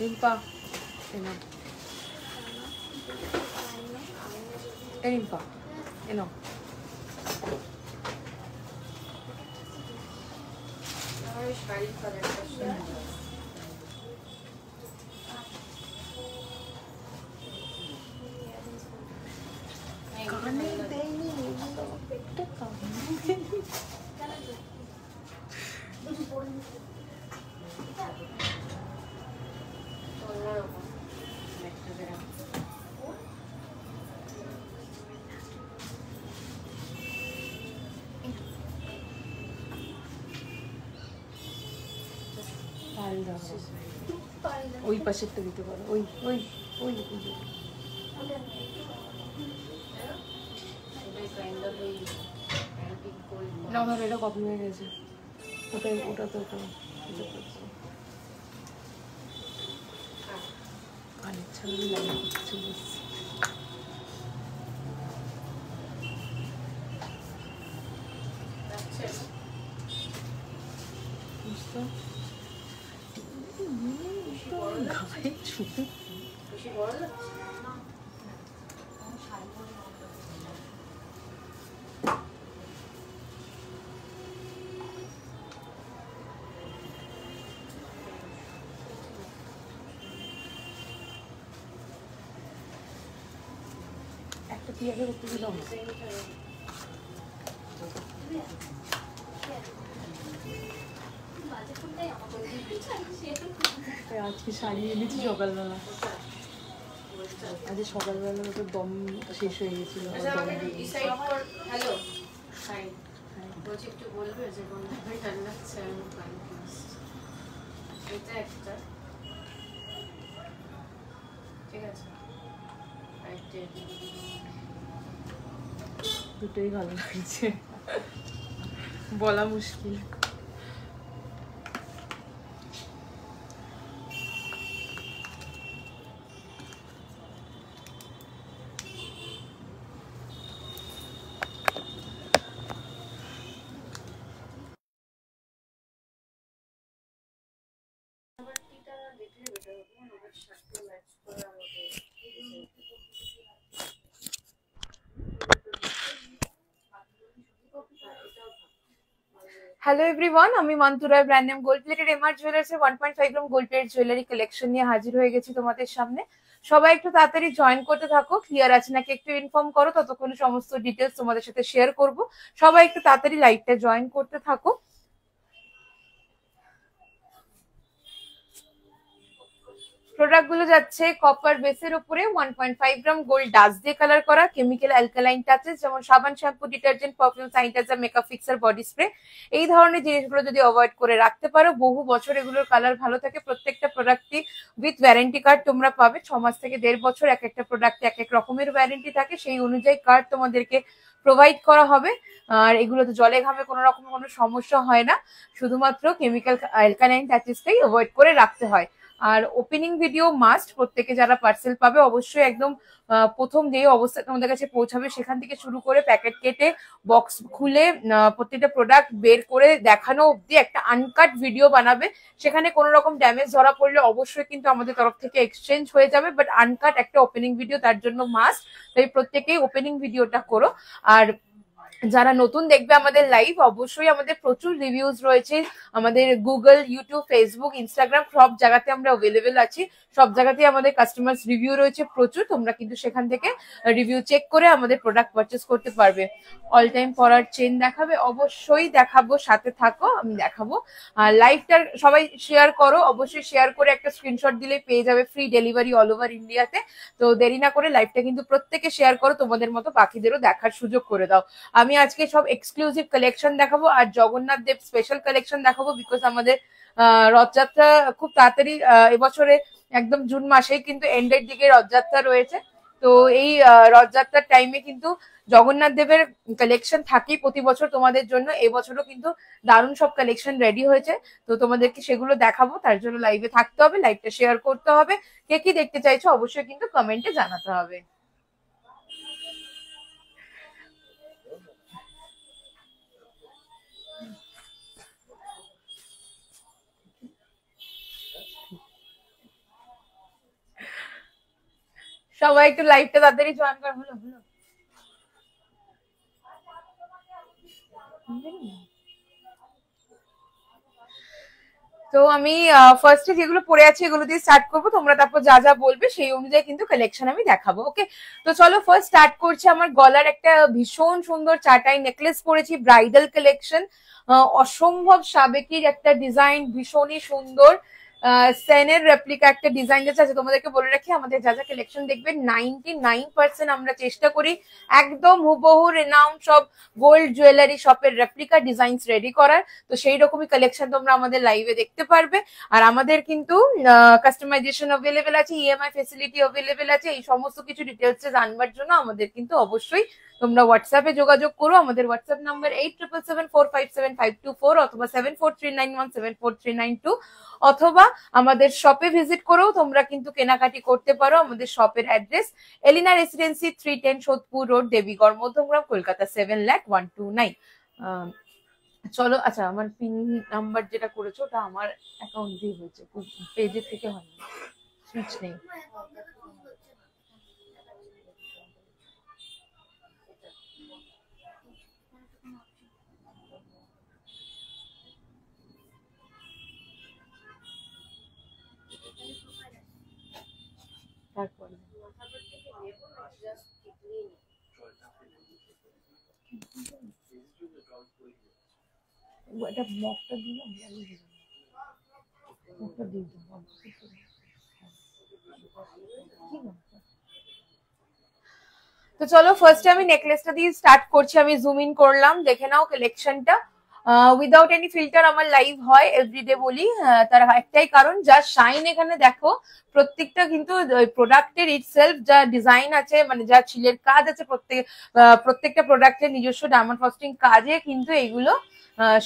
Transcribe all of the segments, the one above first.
রিম্পা এনো রিম্পা এনো শাড়ির কালারটা কানে দেয়নি একটা কানে দেয়নি ওই পাশেরটা দিতে পারো ওই ওই ওই না আমার এটা কপি হয়ে গেছে ওটা তো কানের ছাড়া লাগে কিছু বুঝতে গায়ে ছুটে বেশি বড় লাগছে একটা পিয়াজে করতে দিলাম আজকে শাড়ি এনেছি সকালবেলা আজকে সকালবেলা তো দম শেষ হয়ে গেছিল হ্যালো বলছি একটু বলবে যে এটা একটা ঠিক আছে দুটোই ভালো লাগছে বলা মুশকিল হ্যালো এভরিওয়ান, আমি Mantu Roy, brand name gold plated MR jewellers এর 1.5 gram gold plated jewellery collection নিয়ে হাজির হয়ে গেছি তোমাদের সামনে। সবাই একটু তাড়াতাড়ি জয়েন করতে থাকো। ক্লিয়ার আছে নাকি একটু ইনফর্ম করো, ততক্ষণ সমস্ত ডিটেলস তোমাদের সাথে শেয়ার করব। সবাই একটু তাড়াতাড়ি লাইভটা জয়েন করতে থাকো। প্রোডাক্ট গুলো যাচ্ছে কপার বেসের উপরে 1.5 গ্রাম গোল্ড ডাস্ট দিয়ে কালার করা, কেমিক্যাল অ্যালকালাইন টাচেস যেমন সাবান, shampoo, detergent, perfume, sanitiser, makeup fixer, body spray, এই ধরনের জিনিসগুলো যদি অ্যাভয়েড করে রাখতে পারো, বহু বছর এগুলোর কালার ভালো থাকে। প্রত্যেকটা প্রোডাক্টই উইথ ওয়ারেন্টি কার্ড তোমরা পাবে। 6 মাস থেকে 1.5 বছর এক একটা প্রোডাক্টে এক এক রকমের ওয়ারেন্টি থাকে, সেই অনুযায়ী কার্ড তোমাদেরকে প্রোভাইড করা হবে। আর এগুলোতে জলে ঘামে কোনো রকম কোনো সমস্যা হয় না, শুধুমাত্র কেমিক্যাল অ্যালকালাইন টাচেসটাই অ্যাভয়েড করে রাখতে হয়। আর ওপেনিং ভিডিও মাস্ট, প্রত্যেকে যারা পার্সেল পাবে অবশ্যই একদম প্রথম যে অবস্থা তোমাদের কাছে পৌঁছাবে সেখান থেকে শুরু করে প্যাকেট কেটে বক্স খুলে প্রত্যেকটা প্রোডাক্ট বের করে দেখানো অব্দি একটা আনকাট ভিডিও বানাবে। সেখানে কোনো রকম ড্যামেজ ধরা পড়লে অবশ্যই কিন্তু আমাদের তরফ থেকে এক্সচেঞ্জ হয়ে যাবে, বাট আনকাট একটা ওপেনিং ভিডিও তার জন্য মাস্ট। তাই প্রত্যেকেই ওপেনিং ভিডিওটা করো। আর যারা নতুন দেখবে আমাদের লাইভ, অবশ্যই আমাদের প্রচুর রিভিউজ রয়েছে আমাদের গুগল, ইউটিউব, ফেসবুক, ইনস্টাগ্রাম সব জায়গাতে আমরা অ্যাভেলেবেল আছি। সব জায়গাতে আমাদের কাস্টমার্স রিভিউ রয়েছে প্রচুর, তোমরা কিন্তু সেখান থেকে রিভিউ চেক করে আমাদের প্রোডাক্ট পারচেস করতে পারবে। অল টাইম পরার চেন দেখাবে, অবশ্যই দেখাবো, সাথে থাকো, আমি দেখাবো। আর লাইভটা সবাই শেয়ার করো, অবশ্যই শেয়ার করে একটা স্ক্রিনশট দিলে পেয়ে যাবে ফ্রি ডেলিভারি অল ওভার ইন্ডিয়াতে। তো দেরি না করে লাইভটা কিন্তু প্রত্যেকে শেয়ার করো, তোমাদের মতো বাকিদেরও দেখার সুযোগ করে দাও। আমি আজকে সব এক্সক্লুসিভ কালেকশন দেখাবো আর জগন্নাথ দেব স্পেশাল কালেকশন দেখাবো, বিকজ আমাদের রথযাত্রা খুব তাড়াতাড়ি এবছরে একদম জুন মাসেই কিন্তু এন্ডের দিকে রথযাত্রা রয়েছে। তো এই রথযাত্রার টাইমে কিন্তু জগন্নাথ দেবের কালেকশন থাকেই প্রতি বছর তোমাদের জন্য। এবছরও কিন্তু দারুণ সব কালেকশন রেডি হয়েছে, তো তোমাদেরকে সেগুলো দেখাবো। তার জন্য লাইভে থাকতে হবে, লাইভটা শেয়ার করতে হবে। কে কি দেখতে চাইছো অবশ্যই কিন্তু কমেন্টে জানাতে হবে। সবাই একটু লাইভটা তাড়াতাড়ি জয়েন কর। হলো হলো তো আমি ফার্স্টে যেগুলো পরে আছি এগুলো দিয়ে স্টার্ট করবো, তোমরা তারপর যা যা বলবে সেই অনুযায়ী কিন্তু কালেকশন আমি দেখাবো। ওকে, তো চলো ফার্স্ট স্টার্ট করছি। আমার গলার একটা ভীষণ সুন্দর চাটাই নেকলেস পরেছি, ব্রাইডাল কালেকশন, অসম্ভব সাবেকির একটা ডিজাইন, ভীষণই সুন্দর সেনের রেপ্লিকা একটা ডিজাইন যাচ্ছে। আচ্ছা তোমাদেরকে বলে রাখি, আমাদের যা যা কালেকশন দেখবে 99% আমরা চেষ্টা করি একদম হুবহু রেনাউন্ড সব গোল্ড জুয়েলারি শপের রেপ্লিকা ডিজাইনস রেডি করার। তো সেই রকমই কালেকশন তোমরা আমাদের লাইভে দেখতে পারবে। আর আমাদের কিন্তু কাস্টমাইজেশন অ্যাভেলেবেল আছে, ইএমআই ফেসিলিটি অ্যাভেলেবেল আছে। এই সমস্ত কিছু ডিটেলসে জানবার জন্য আমাদের কিন্তু অবশ্যই তোমরা হোয়াটসঅ্যাপে যোগাযোগ করো। আমাদের হোয়াটসঅ্যাপ নাম্বার 8777457524 অথবা 7439174392 অথবা আমাদের শপে ভিজিট করেও তোমরা কিন্তু কেনাকাটি করতে পারো। আমাদের শপের অ্যাড্রেস এলিনা রেসিডেন্সি 310 সোদপুর রোড, দেবীগড়, মধ্যমগ্রাম, কলকাতা 7,01,209। চলো, আচ্ছা আমার পিন নাম্বার যেটা করেছো ওটা আমার অ্যাকাউন্ট দিয়ে হয়েছে, পেজের থেকে হয়নি, সুইচ নেই। তারপরে এটা মগটা দিলাম, মগটা দিয়ে দিলাম। তো চলো ফার্স্টে আমি নেকলেসটা দিয়ে স্টার্ট করছি। আমি জুম ইন করলাম, দেখে নাও কালেকশনটা। উইদাউট এনি ফিল্টার আমার লাইভ হয় এভরিডে বলি, তার একটাই কারণ, যা শাইন এখানে দেখো প্রত্যেকটা কিন্তু প্রোডাক্টের ইটসেলফ যা ডিজাইন আছে, মানে যা ছিলের কাজ আছে, প্রত্যেকটা প্রোডাক্টের নিজস্ব ডায়মন্ড ফ্রস্টিং কাজে কিন্তু এগুলো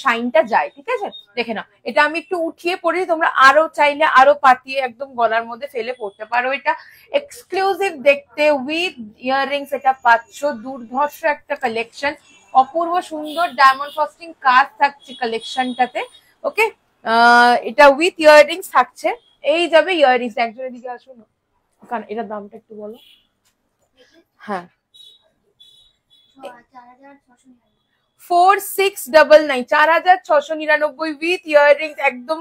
শাইনটা যায়। ঠিক আছে, দেখে নাও। এটা আমি একটু উঠিয়ে পড়ি, তোমরা আরো চাইলে আরো পাতিয়ে একদম গলার মধ্যে ফেলে পড়তে পারো। এটা এক্সক্লুসিভ দেখতে উইথ ইয়াররিংস এটা পাচ্ছ, দুর্ধর্ষ একটা কালেকশন, অপূর্ব সুন্দর ডায়মন্ড ফ্রস্টিং কাজ থাকছে কালেকশনটাতে। ওকে, এটা উইথ ইয়াররিংস থাকছে। এই যাবে ইয়াররিংস, একজনের দিকে আসুন, কারণ এটার দামটা একটু বলো। হ্যাঁ, 4699, 4699 উইথ ইয়াররিংস, একদম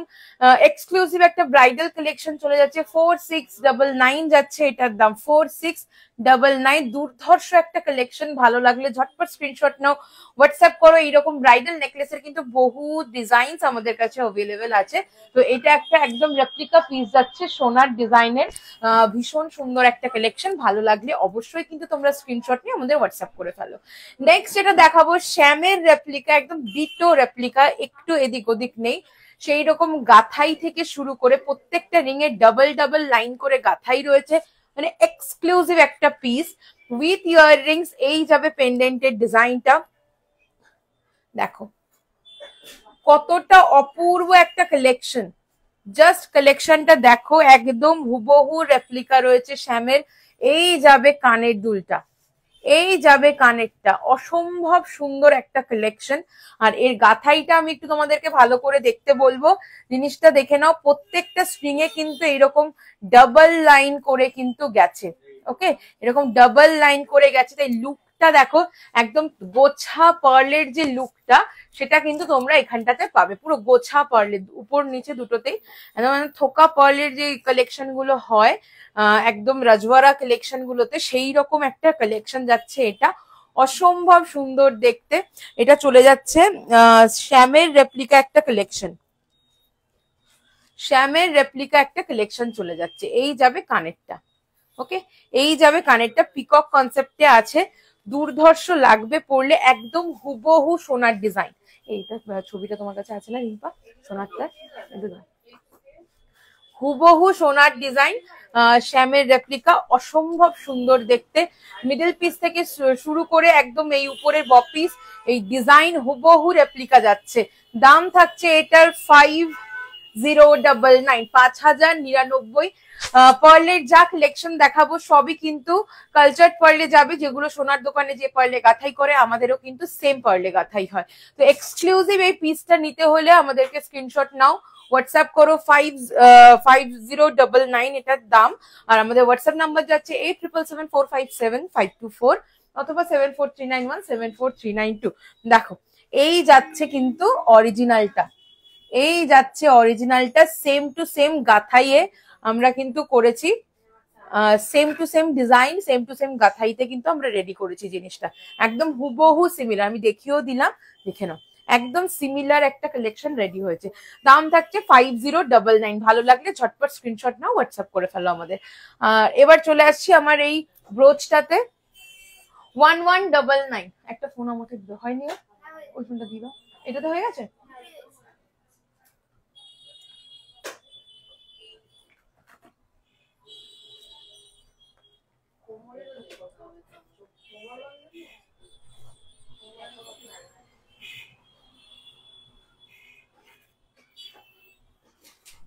এক্সক্লুসিভ একটা ব্রাইডাল কালেকশন চলে যাচ্ছে। 4699 যাচ্ছে এটার দাম, 4699। দুর্ধর্ষ একটা কালেকশন, ভালো লাগলে ঝটপট স্ক্রিনশট নাও, হোয়াটসঅ্যাপ করো। এইরকম ব্রাইডাল নেকলেসের কিন্তু বহু ডিজাইনস আমাদের কাছে অ্যাভেলেবেল আছে। তো এটা একটা একদম রেপ্লিকা পিস যাচ্ছে সোনার ডিজাইনের, ভীষণ সুন্দর একটা কালেকশন। ভালো লাগলে অবশ্যই কিন্তু তোমরা স্ক্রিনশট নিয়ে আমাদের হোয়াটসঅ্যাপ করে ফেলো। নেক্সট যেটা দেখাবো শ্যামের রেপ্লিকা, একদম ডিটো রেপ্লিকা, একটু এদিক ওদিক নেই। সেই রকম গাথাই থেকে শুরু করে প্রত্যেকটা রিং এ ডাবল ডাবল লাইন করে গাথাই রয়েছে, মানে এক্সক্লুসিভ একটা পিস উইথ ইয়াররিংস। এই যাবে পেন্ডেন্টের ডিজাইনটা, দেখো কতটা অপূর্ব একটা কালেকশন। জাস্ট কালেকশনটা দেখো, একদম হুবহু রেপ্লিকা রয়েছে শ্যামের। এই যাবে কানের দুলটা, এই যাবে কানেরটা, অসম্ভব সুন্দর একটা কালেকশন। আর এর গাথাইটা আমি একটু তোমাদেরকে ভালো করে দেখতে বলবো, জিনিসটা দেখে নাও। প্রত্যেকটা স্ট্রিং এ কিন্তু এরকম ডাবল লাইন করে কিন্তু গেছে। ওকে, এরকম ডাবল লাইন করে গেছে, তাই লুকটা দেখো, একদম গোছা পার্লের যে লুকটা সেটা কিন্তু তোমরা এখানটাতে পাবে, পুরো গোছা পার্লের উপর নিচে দুটোতেই। একদম থোকা পার্লের যে কালেকশন গুলো হয় একদম রাজওয়ারা কালেকশন গুলোতে, সেই রকম একটা কালেকশন যাচ্ছে এটা, অসম্ভব সুন্দর দেখতে। এটা চলে যাচ্ছে শ্যামের রেপ্লিকা একটা কালেকশন, শ্যামের রেপ্লিকা একটা কালেকশন চলে যাচ্ছে। এই যাবে কানেরটা, ওকে, এই যাবে কানেরটা, পিকক কনসেপ্টে আছে, দুর্ধর্ষ লাগবে পরলে, একদম হুবহু সোনার ডিজাইন। এইটা ছবিটা তোমার কাছে আছে না রিম্পা, সোনারটা হুবহু সোনার ডিজাইন, শ্যামের রেপ্লিকা, অসম্ভব সুন্দর দেখতে। মিডল পিস থেকে শুরু করে একদম এই উপরের বপিস, এই ডিজাইন হুবহু রেপ্লিকা যাচ্ছে। দাম থাকছে এটার 5099, 5099। পার্লের যা কালেকশন দেখাবো সবই কিন্তু কালচার পার্লে যাবে, যেগুলো সোনার দোকানে যে পার্লে গাথাই করে আমাদেরও কিন্তু সেম পার্লে গাথাই হয়। তো এক্সক্লুসিভ এই পিসটা নিতে হলে আমাদেরকে স্ক্রিনশট নাও, হোয়াটসঅ্যাপ করো 5099 এটার দাম। আর আমাদের হোয়াটসঅ্যাপ নাম্বার যাচ্ছে 8774577524 অথবা 7439174392। দেখো এই যাচ্ছে কিন্তু অরিজিনালটা, এই যাচ্ছে অরিজিনালটা সেম টু সেম গাথাইয়ে আমরা কিন্তু করেছি, same to same design same to same গাথাইতে কিন্তু আমরা রেডি করেছি জিনিসটা, একদম হুবহু সিমিলার। আমি দেখিয়েও দিলাম, দেখে নাও একদম সিমিলার একটা কালেকশন রেডি হয়েছে। দাম থাকছে 5099। ভালো লাগলে ঝটপট স্ক্রিনশট নাও, হোয়াটসঅ্যাপ করে ফেলো আমাদের। এবার চলে আসছি আমার এই ব্রোচটাতে 1199। একটা ফোন আমাকে হয়নি, ওই ফোনটা দিল, এটাতে হয়ে গেছে।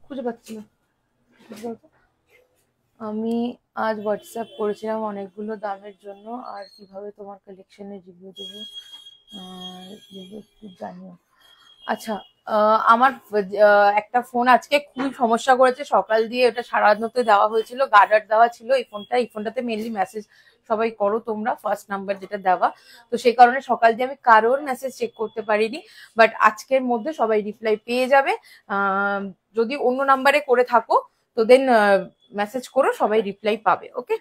খুঁজে পাচ্ছি না, আমি আজ হোয়াটসঅ্যাপ করেছিলাম অনেকগুলো দামের জন্য, আর কিভাবে তোমার কালেকশনের রিভিউ দেবো জানিও। আচ্ছা, আমার একটা ফোন আজকে খুবই সমস্যা করেছে, সকাল দিয়ে ওটা সারানোতে দেওয়া হয়েছিল, গার্ডার দেওয়া ছিল এই ফোনটাতে মেনলি মেসেজ সবাই করো তোমরা, ফার্স্ট নাম্বার যেটা দেওয়া, তো সেই কারণে সকাল দিয়ে আমি কারোর মেসেজ চেক করতে পারিনি, বাট আজকের মধ্যে সবাই রিপ্লাই পেয়ে যাবে। যদি অন্য নাম্বারে করে থাকো তো দেন মেসেজ করো, সবাই রিপ্লাই পাবে। ওকে,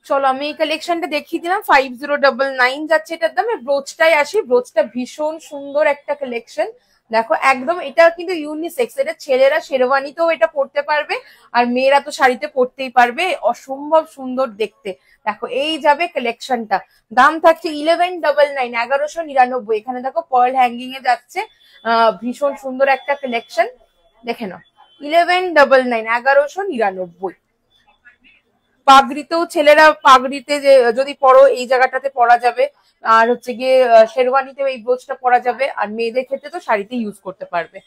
চলো আমি এই কালেকশনটা দেখিয়ে দিলাম। 5099 যাচ্ছে এটার দাম। ব্রোচটাই আসি, ব্রোচটা ভীষণ সুন্দর একটা কালেকশন। দেখো একদম এটা কিন্তু ইউনিসেক্স, এটা ছেলেরা শেরওয়ানিতেও এটা পরতে পারবে, আর মেয়েরা তো শাড়িতে পরতেই পারবে, অসম্ভব সুন্দর দেখতে। দেখো এই যাবে কালেকশনটা, দাম থাকছে 1199, 1199। এখানে দেখো পার্ল হ্যাঙ্গিং এ যাচ্ছে, ভীষণ সুন্দর একটা কালেকশন, দেখে নাও 1199, 1199। পাগড়িতেও ছেলেরা পাগড়িতে যে যদি পরো এই জায়গাটাতে পরা যাবে, আর হচ্ছে গিয়ে শেরওয়ানিতেও এই ব্রোচটা পরা যাবে, আর মেয়েদের ক্ষেত্রে তো শাড়িতে ইউজ করতে পারবে।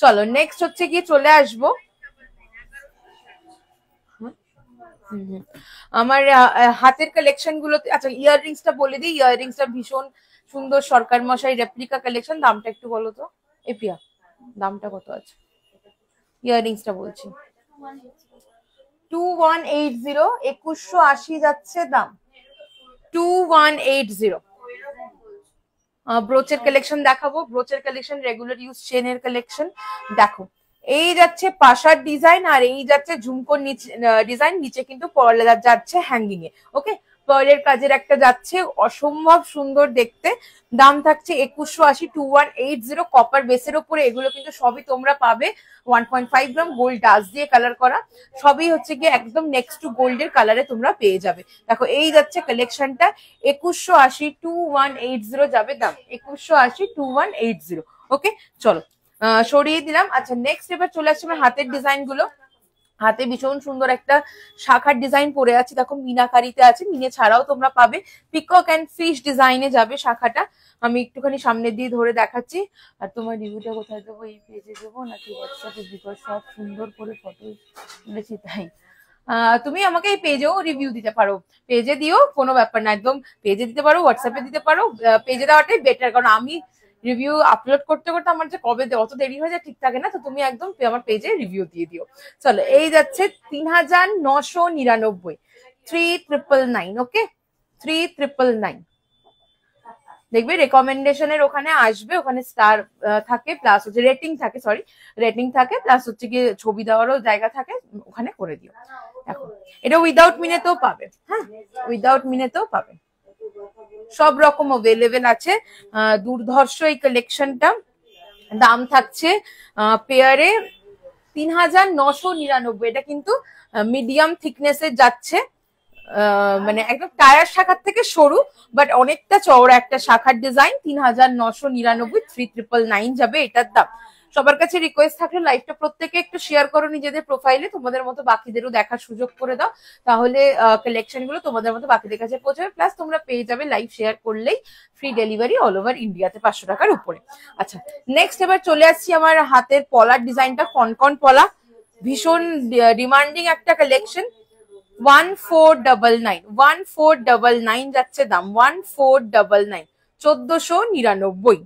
চলো নেক্সট হচ্ছে গিয়ে চলে আসবো আমার হাতের কালেকশন গুলোতে। আচ্ছা ইয়াররিংসটা বলে দিই, ইয়াররিংসটা ভীষণ সুন্দর সরকার মশাই রেপ্লিকা কালেকশন। দামটা একটু বলো তো এপিয়া, দামটা কত আছে ইয়াররিংসটা বলছি। 2180, 2180 যাচ্ছে দাম, 2180। ব্রোচের কালেকশন দেখাবো, ব্রোচের কালেকশন রেগুলার ইউজ চেনের কালেকশন। দেখো এই যাচ্ছে পাশার ডিজাইন, আর এই যাচ্ছে ঝুমকোর নিচে ডিজাইন, নিচে কিন্তু পার্ল যাচ্ছে হ্যাঙ্গিং এ। ওকে, পার্লের কাজের একটা যাচ্ছে, অসম্ভব সুন্দর দেখতে। দাম থাকছে 2180, 2180। কপার বেসের ওপরে এগুলো কিন্তু সবই তোমরা পাবে 1.5 গ্রাম গোল্ড ডাস্ট দিয়ে কালার করা, সবই হচ্ছে গিয়ে একদম নেক্সট টু গোল্ডের কালারে তোমরা পেয়ে যাবে। দেখো এই যাচ্ছে কালেকশনটা 2180, 2180 যাবে দাম, 2180, 2180। ওকে চলো সরিয়ে দিলাম। আচ্ছা নেক্সট এবার চলে আসছে আমার হাতের ডিজাইন গুলো। হাতে ভীষণ সুন্দর একটা শাখার ডিজাইন পরে আছে, দেখো মিনাকারিতে আছে, মিনে ছাড়াও তোমরা পাবে। পিকক অ্যান্ড ফিশ ডিজাইনে যাবে শাখাটা। আমি একটুখানি সামনে দিয়ে ধরে দেখাচ্ছি। আর তোমার রিভিউটা কোথায় দেবো, এই পেজে দেবো নাকি হোয়াটসঅ্যাপে, বিকজ সব সুন্দর করে ফটো তুলেছি তাই। তুমি আমাকে এই পেজেও রিভিউ দিতে পারো, পেজে দিও, কোনো ব্যাপার না, একদম পেজে দিতে পারো, হোয়াটসঅ্যাপে দিতে পারো। পেজে দেওয়াটাই বেটার, কারণ আমি রিভিউ আপলোড করতে করতে আমার যে কবে অত দেরি হয়ে যায় ঠিক থাকে না, তো তুমি একদম আমার পেজে রিভিউ দিয়ে দিও। চলো এই যাচ্ছে 3999, 3999। ওকে 3999 দেখবে রেকমেন্ডেশনের ওখানে আসবে, ওখানে স্টার থাকে, প্লাস হচ্ছে রেটিং থাকে, সরি রেটিং থাকে, প্লাস হচ্ছে গিয়ে ছবি দেওয়ারও জায়গা থাকে, ওখানে করে দিও। এখন এটা উইদাউট মিনেতেও পাবে, হ্যাঁ উইদাউট মিনেতেও পাবে, সব রকম অ্যাভেলেবেল আছে। দুর্ধর্ষ এই কালেকশনটা, দাম থাকছে পেয়ারে 3999। এটা কিন্তু মিডিয়াম থিকনেসের যাচ্ছে, মানে একদম টায়ার শাখার থেকে সরু বাট অনেকটা চওড়া একটা শাখার ডিজাইন। 3999, 3999 যাবে এটার দাম। সবার কাছে রিকোয়েস্ট থাকলে লাইভটা প্রত্যেকে একটু শেয়ার করো নিজেদের প্রোফাইলে, তোমাদের মতো বাকিদেরও দেখার সুযোগ করে দাও, তাহলে কালেকশন গুলো তোমাদের মতো বাকিদের কাছে পৌঁছাবে, প্লাস তোমরা পেয়ে যাবে লাইভ শেয়ার করলেই ফ্রি ডেলিভারি অল ওভার ইন্ডিয়াতে 500 টাকার উপরে। আচ্ছা নেক্সট এবার চলে আসছি আমার হাতের পলার ডিজাইনটা, কনকন পলা, ভীষণ ডিমান্ডিং একটা কালেকশন। 1499, 1499 যাচ্ছে দাম, 1499। 1499।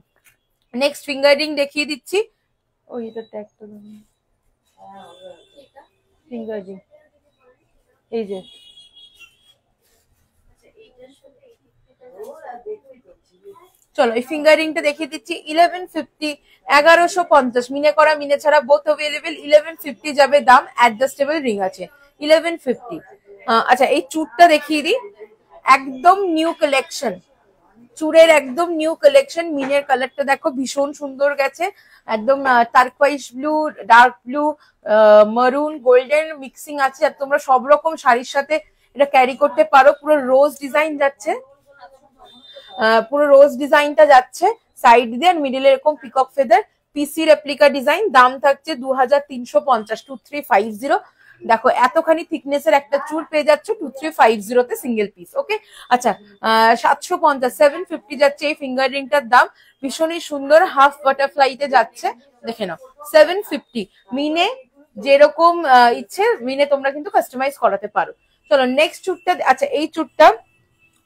নেক্সট ফিঙ্গার রিং দেখিয়ে দিচ্ছি। ওই এটা ট্যাগ তো ফিঙ্গার রিং, এই যে চলো এই ফিঙ্গার রিংটা দেখিয়ে দিচ্ছি। 1150, 1150 মিনে করা মিনে ছাড়া বোথ অ্যাভেলেবেল। 1150 যাবে দাম, অ্যাডজাস্টেবল রিং আছে 1150। আচ্ছা এই চুড়টা দেখিয়ে দিই, একদম নিউ কালেকশন, চুড়ের একদম নিউ কালেকশন। মিনের কালারটা দেখো ভীষণ সুন্দর গেছে, একদম টার্কোয়াইজ ব্লু, ডার্ক ব্লু, মারুন, গোল্ডেন মিক্সিং আছে। আর তোমরা সব রকম শাড়ির সাথে এটা ক্যারি করতে পারো। পুরো রোজ ডিজাইন যাচ্ছে, পুরো রোজ ডিজাইনটা যাচ্ছে সাইড দিয়ে, আর মিডিলে এরকম পিকক ফেদার পিসি রেপ্লিকা ডিজাইন। দাম থাকছে 2350, 2350। দেখো এতখানি থিকনেসের একটা চুল পেয়ে যাচ্ছ 2350 তে সিঙ্গেল পিস। ওকে আচ্ছা 750, 750 যাচ্ছে এই ফিঙ্গার রিংটার দাম। ভীষণই সুন্দর, হাফ বাটারফ্লাইতে যাচ্ছে, দেখে নাও 750। মিনে যেরকম ইচ্ছে মিনে তোমরা কিন্তু কাস্টমাইজ করাতে পারো। চলো নেক্সট চুটটা, আচ্ছা এই চুটটা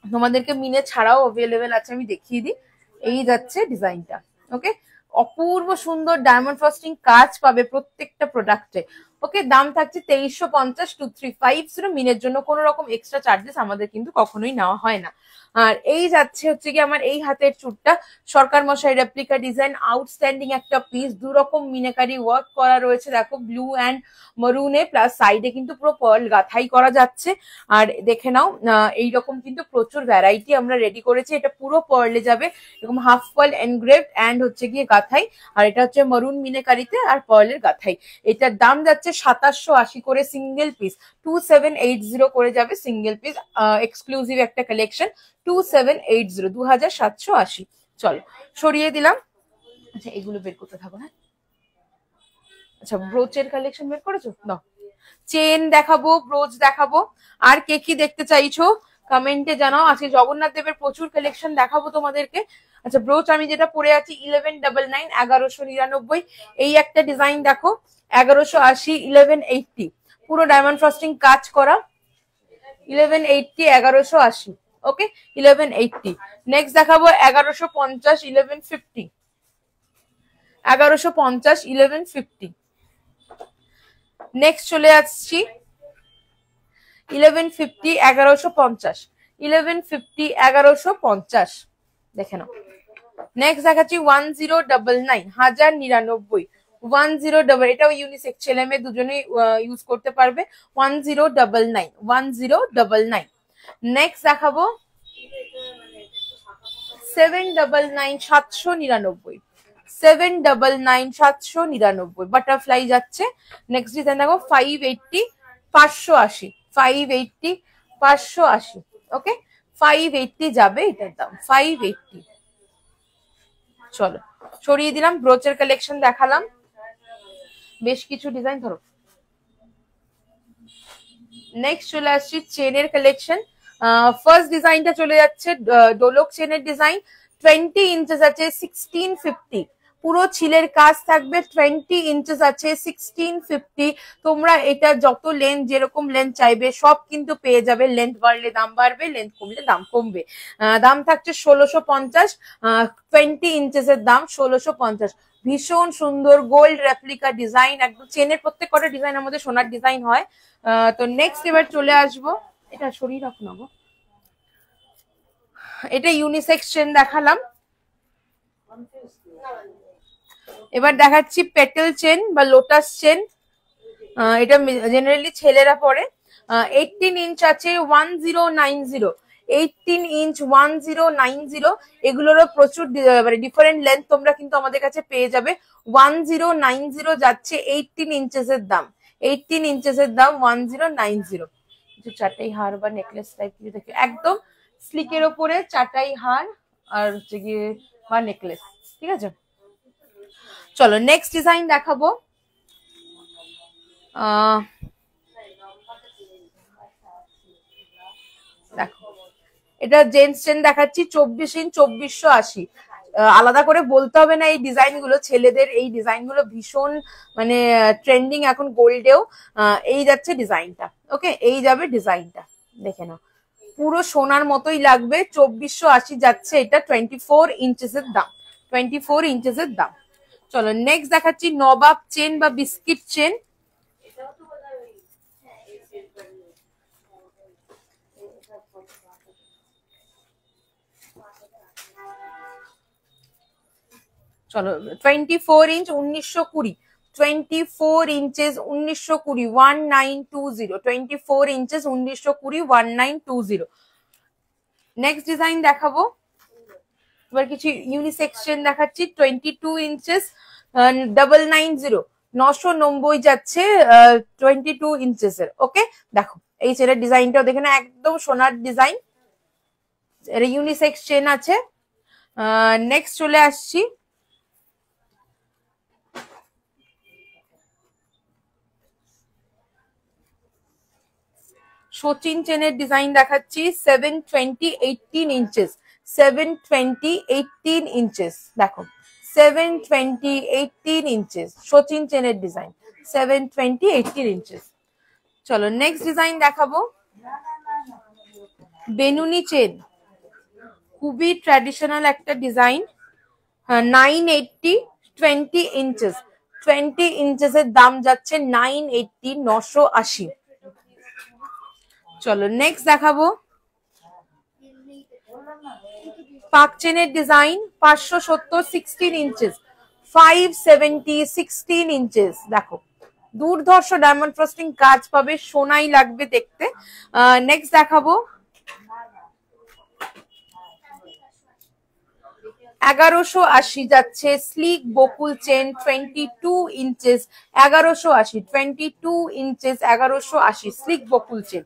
তোমাদেরকে মিনে ছাড়াও অ্যাভেলেবেল আছে, আমি দেখিয়ে দিই। এই যাচ্ছে ডিজাইনটা, ওকে অপূর্ব সুন্দর ডায়মন্ড ফ্রস্টিং কাজ পাবে প্রত্যেকটা প্রোডাক্টে। ওকে দাম থাকছে 2350, 2350। মিনের জন্য কোনো রকম এক্সট্রা চার্জেস আমাদের কিন্তু কখনোই নেওয়া হয় না। আর এই যাচ্ছে হচ্ছে কি আমার এই হাতের চুটটা, সরকার মশাই রেপ্লিকা ডিজাইন, আউটস্ট্যান্ডিং একটা পিস। দু রকম মিনাকারি ওয়ার্ক করা রয়েছে দেখো, ব্লু অ্যান্ড মরুনে, প্লাস সাইডে কিন্তু পুরো পার্ল গাথাই করা যাচ্ছে। আর দেখে নাও এইরকম কিন্তু প্রচুর ভ্যারাইটি আমরা রেডি করেছি। এটা পুরো পার্লে যাবে, এরকম হাফ পার্ল এনগ্রেভড অ্যান্ড হচ্ছে গিয়ে গাথাই। আর এটা হচ্ছে মরুন মিনাকারিতে আর পার্লের গাথাই। এটার দাম যাচ্ছে 2780 করে সিঙ্গেল পিস, 2780 করে যাবে সিঙ্গেল পিস। এক্সক্লুসিভ একটা কালেকশন, 2780, 2780। চলো সরিয়ে দিলাম। আচ্ছা এগুলো বের করতে থাকো। হ্যাঁ আচ্ছা ব্রোচের কালেকশন বের করেছো, নাও চেন দেখাবো, ব্রোচ দেখাবো। আর কে কি দেখতে চাইছো কমেন্টে জানাও। আজকে জগন্নাথ দেবের প্রচুর কালেকশন দেখাবো তোমাদেরকে। আচ্ছা ব্রোচ আমি যেটা পরে আছি 1199, 1199। এই একটা ডিজাইন দেখো 1180, 1180, পুরো ডায়মন্ড ফ্রস্টিং কাজ করা 1180, 1180। ওকে 1180। নেক্সট দেখাবো 1150, 1150, 1150, 1150। নেক্সট চলে আসছি 1150, 1150, 1150, 1150। দেখে নাও। নেক্সট দেখাচ্ছি 1099, 1099, 1099। এটাও ইউনিসেক্স, ছেলে মেয়ে দুজনেই ইউজ করতে পারবে। 1099, 1099। নেক্সট দেখাবো 799, 799, 799, 799। বাটারফ্লাই যাচ্ছে। নেক্সট ডিজাইন দেখো 580, 580, 580, 580। ওকে 580 যাবে এটার দাম, 580। চলো সরিয়ে দিলাম, ব্রোচের কালেকশন দেখালাম বেশ কিছু ডিজাইন। ধরো নেক্সট চলে আসছি চেনের কালেকশন। ফার্স্ট ডিজাইনটা চলে যাচ্ছে ডোলক চেনের ডিজাইন। 20 ইঞ্চেস আছে, 1650। পুরো ছিলের কাজ থাকবে, 20 ইঞ্চেস আছে, 1650। তোমরা এটা যত লেন্থ যেরকম লেন্থ চাইবে সব কিন্তু পেয়ে যাবে। লেন্থ বাড়লে দাম বাড়বে, লেন্থ কমলে দাম কমবে। দাম থাকছে 1650, 20 ইঞ্চেস এর দাম 1650। ভীষণ সুন্দর গোল্ড রেপ্লিকা ডিজাইন, একদম চেনের প্রত্যেক কটা ডিজাইন আমাদের সোনার ডিজাইন হয়। তো নেক্সট এবার চলে আসবো, এটা সরিয়ে রাখো না গো। এটা ইউনিসেক্স চেন দেখালাম, এবার দেখাচ্ছি পেটেল চেন বা লোটাস চেন। এটা জেনারেলি ছেলেরা পরে। 18 ইঞ্চ আছে, 1090, 18 ইঞ্চ, 1090। এগুলোরও প্রচুর মানে ডিফারেন্ট লেন্থ তোমরা কিন্তু আমাদের কাছে পেয়ে যাবে। 1090 যাচ্ছে 18 ইঞ্চেস এর দাম, 18 ইঞ্চেস এর দাম 1090। কিছু চাটাই হার বা নেকলেস টাইপ কিছু দেখে, একদম স্লিকের ওপরে চাটাই হার আর হচ্ছে গিয়ে বা নেকলেস। ঠিক আছে চলো নেক্সট ডিজাইন দেখাবো। দেখো এটা জেন্টস চেন দেখাচ্ছি, 24 ইঞ্চ, 2480। আলাদা করে বলতে হবে না এই ডিজাইন গুলো, ছেলেদের এই ডিজাইন গুলো ভীষণ মানে ট্রেন্ডিং এখন গোল্ডেও। এই যাচ্ছে ডিজাইনটা, ওকে এই যাবে ডিজাইনটা, দেখে নাও পুরো সোনার মতোই লাগবে। 2480 যাচ্ছে এটা, 24 ইঞ্চেসের দাম, 24 ইঞ্চেসের দাম। চলো নেক্সট দেখাচ্ছি নবাব চেন বা বিস্কিট চেন। চলো 24 inch 1920, 24 inches 1920, 1920, 24 inches 1920, 1920। Next design দেখাবো, এবার কিছু ইউনিসেক্স চেন দেখাচ্ছি। 22 ইঞ্চেস 990, 990 যাচ্ছে 22 ইঞ্চেসের। ওকে দেখো এই চেনের ডিজাইনটাও দেখে না, একদম সোনার ডিজাইন, এর ইউনিসেক্স চেন আছে। নেক্সট চলে আসছি সচিন চেনের ডিজাইন দেখাচ্ছি। 720, 18 ইঞ্চেস, 720, 18 ইঞ্চেস। দেখো 720, 18 ইঞ্চেস সচিন চেনের ডিজাইন, 720, 18 ইঞ্চেস। চলো নেক্সট ডিজাইন দেখাবো বেনুনি চেন, খুবই ট্র্যাডিশনাল একটা ডিজাইন। 980, 20 ইঞ্চেস, 20 ইঞ্চেসের দাম যাচ্ছে 980, 980। চলো নেক্সট দেখাবো পাক চেনের ডিজাইন। 570, 16 inches, 570, 16 inches. দেখো দুর্ধর্ষ ডায়মন্ড ফ্রস্টিং কাজ পাবে, সোনাই লাগবে দেখতে। নেক্সট দেখাবো 1180 যাচ্ছে স্লিক বকুল চেন, 22 ইঞ্চেস, 1180, 22 ইঞ্চেস, 1180 স্লিক বকুল চেন।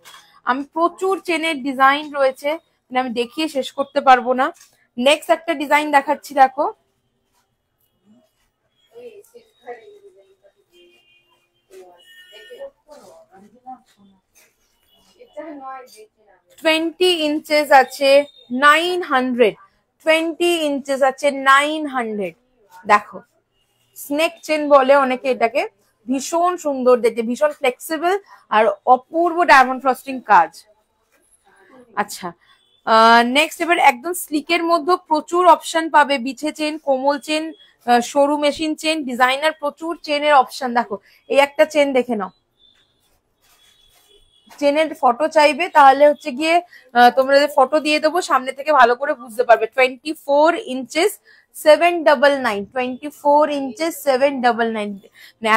আমি প্রচুর চেনের ডিজাইন রয়েছে, আমি দেখিয়ে শেষ করতে পারবো না। নেক্সট একটা ডিজাইন দেখাচ্ছি, দেখো 20 ইঞ্চেস আছে 900, 20 ইঞ্চেস আছে 900। দেখো স্নেক চেন বলে অনেকে এটাকে, ভীষণ সুন্দর দেখতে, ভীষণ ফ্লেক্সিবল আর অপূর্ব ডায়মন্ড ফ্রস্টিং কাজ। আচ্ছা নেক্সট এবার একদম স্লিকের মধ্যে প্রচুর অপশন পাবে, বিছে চেন, কোমল চেন, সরু মেশিন চেন, ডিজাইনার প্রচুর চেনের অপশন। দেখো এই একটা চেন দেখে নাও, চেনের ফটো চাইবে তাহলে হচ্ছে গিয়ে তোমরা ফটো দিয়ে দেবো, সামনে থেকে ভালো করে বুঝতে পারবে। 24 ইঞ্চেস 799, 24 ইঞ্চেস 799।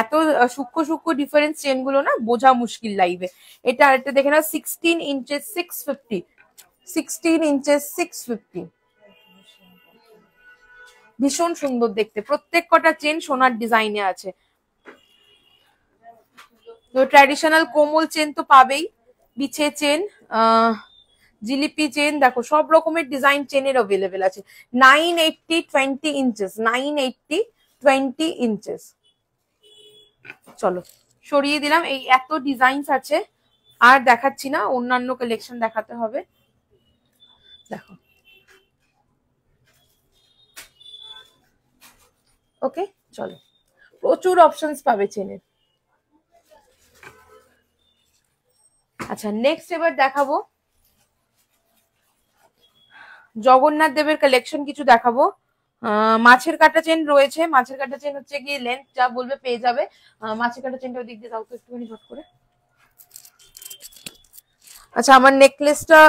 এত সূক্ষ্ম সূক্ষ্ম ডিফারেন্স চেন গুলো না বোঝা মুশকিল লাইভে। এটা আরেকটা দেখে নাও 16 ইঞ্চেস 650, 16 ইঞ্চেস 650। ভীষণ সুন্দর দেখতে, প্রত্যেক কটা চেন সোনার ডিজাইনে আছে। তো ট্র্যাডিশনাল কোমল চেন তো পাবেই, বিছে চেন, জিলিপি চেন, দেখো সব রকমের ডিজাইন চেনের অ্যাভেলেবেল আছে। 980, 20 ইঞ্চেস, 980, 20 ইঞ্চেস। চলো সরিয়ে দিলাম, এই এত ডিজাইনস আছে আর দেখাচ্ছি না, অন্যান্য কালেকশন দেখাতে হবে। দেখো ওকে চলো, প্রচুর অপশনস পাবে চেনের। আচ্ছা নেক্সট এবার দেখাবো জগন্নাথ দেবের কালেকশন কিছু দেখাবো। মাছের কাটা চেন রয়েছে, মাছের কাটা চেন হচ্ছে গিয়ে লেন্থ যা বলবে পেয়ে যাবে। মাছের কাটা চেনটা ওদিক দিয়ে দাও তো একটুখানি ঝট করে। আচ্ছা আমার নেকলেসটা,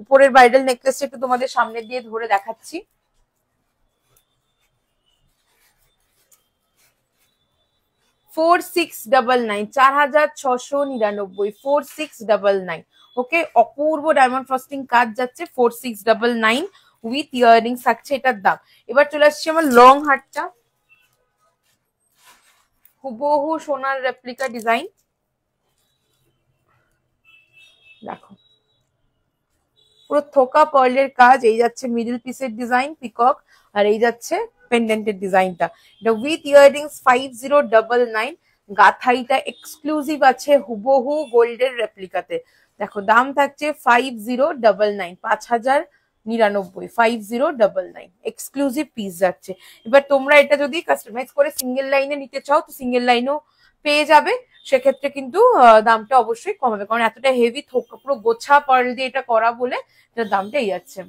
উপরের ব্রাইডাল নেকলেসটা একটু তোমাদের সামনে দিয়ে ধরে দেখাচ্ছি। $4699, 4699, 4699। ওকে অপূর্ব ডায়মন্ড ফ্রস্টিং কাজ যাচ্ছে 4699 উইথ ইয়াররিংস থাকছে এটার দাম। এবার চলে আসছে আমার লং হারটা, হুবহু সোনার রেপ্লিকা ডিজাইন। দেখো পুরো থোকা পার্লের কাজ, এই যাচ্ছে মিডল পিসের ডিজাইন পিকক, আর এই যাচ্ছে পেন্ডেন্টের ডিজাইনটা। এটা উইথ ইয়াররিংস 5099। গাথাইটা এক্সক্লুসিভ আছে হুবহু গোল্ডের রেপ্লিকাতে। দেখো দাম থাকছে 5099, 5099, 5099 এক্সক্লুসিভ পিস যাচ্ছে। এবার তোমরা এটা যদি কাস্টমাইজ করে সিঙ্গেল লাইনে নিতে চাও তো সিঙ্গেল লাইনও পেয়ে যাবে, সেক্ষেত্রে কিন্তু দামটা অবশ্যই কমাবে, কারণ এতটা হেভি পুরো গোছা পার্ল দিয়ে এটা করা বলে এটার দামটা এই যাচ্ছে।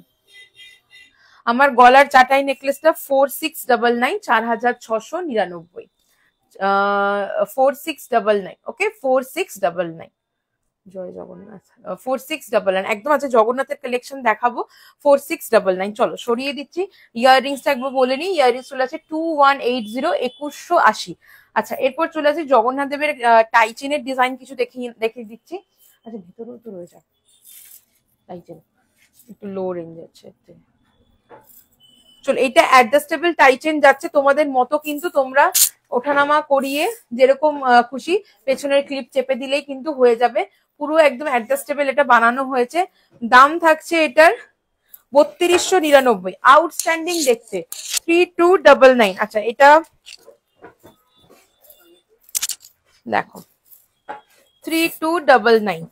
আমার গলার চাটাই নেকলেসটা 4699, 4699, 4699, ওকে 4699। জয় জগন্নাথ, 4699 একদম। আচ্ছা জগন্নাথের কালেকশন দেখাবো 4699। চলো সরিয়ে দিচ্ছি। ইয়াররিংসটা একবার বলে নি, ইয়াররিংস চলে আছে 2180, 2180। আচ্ছা এরপর চলে আসে জগন্নাথ দেবের টাইচেনের ডিজাইন কিছু দেখিয়ে দিচ্ছি। আচ্ছা ভিতরেও তো রয়েছে টাইচেন, একটু লো রেঞ্জ আছে। চলো এটা অ্যাডজাস্টেবল টাইচেন যাচ্ছে, তোমাদের মতো কিন্তু তোমরা ওঠানামা করিয়ে যেরকম খুশি পেছনের ক্লিপ চেপে দিলেই কিন্তু হয়ে যাবে। পুরো একদম অ্যাডজাস্টেবল এটা বানানো হয়েছে। দাম থাকছে এটার 3299, আউটস্ট্যান্ডিং দেখতে 3299। আচ্ছা এটা দেখো 3299,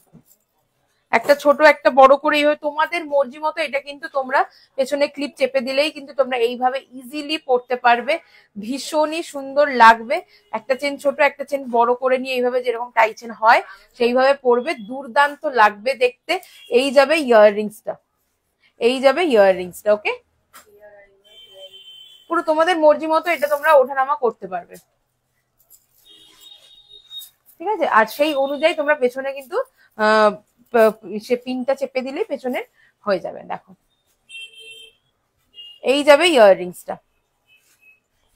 একটা ছোট একটা বড় করে এইভাবে তোমাদের মর্জি মতো এটা কিন্তু তোমরা পেছনে ক্লিপ চেপে দিলেই কিন্তু তোমরা এইভাবে ইজিলি পরতে পারবে, ভীষণই সুন্দর লাগবে। একটা চেন ছোট একটা চেন বড় করে নিয়ে এইভাবে যেরকম টাই চেন হয় সেইভাবে পরবে, দুর্দান্ত লাগবে দেখতে। এই যাবে ইয়াররিংসটা, এই যাবে ইয়াররিংসটা, ওকে পুরো তোমাদের মর্জি মতো এটা তোমরা ওঠানামা করতে পারবে, ঠিক আছে। আর সেই অনুযায়ী তোমরা পেছনে কিন্তু সে পিনটা চেপে দিলে পেছনে হয়ে যাবে। দেখো এই যাবে ইয়াররিংসটা,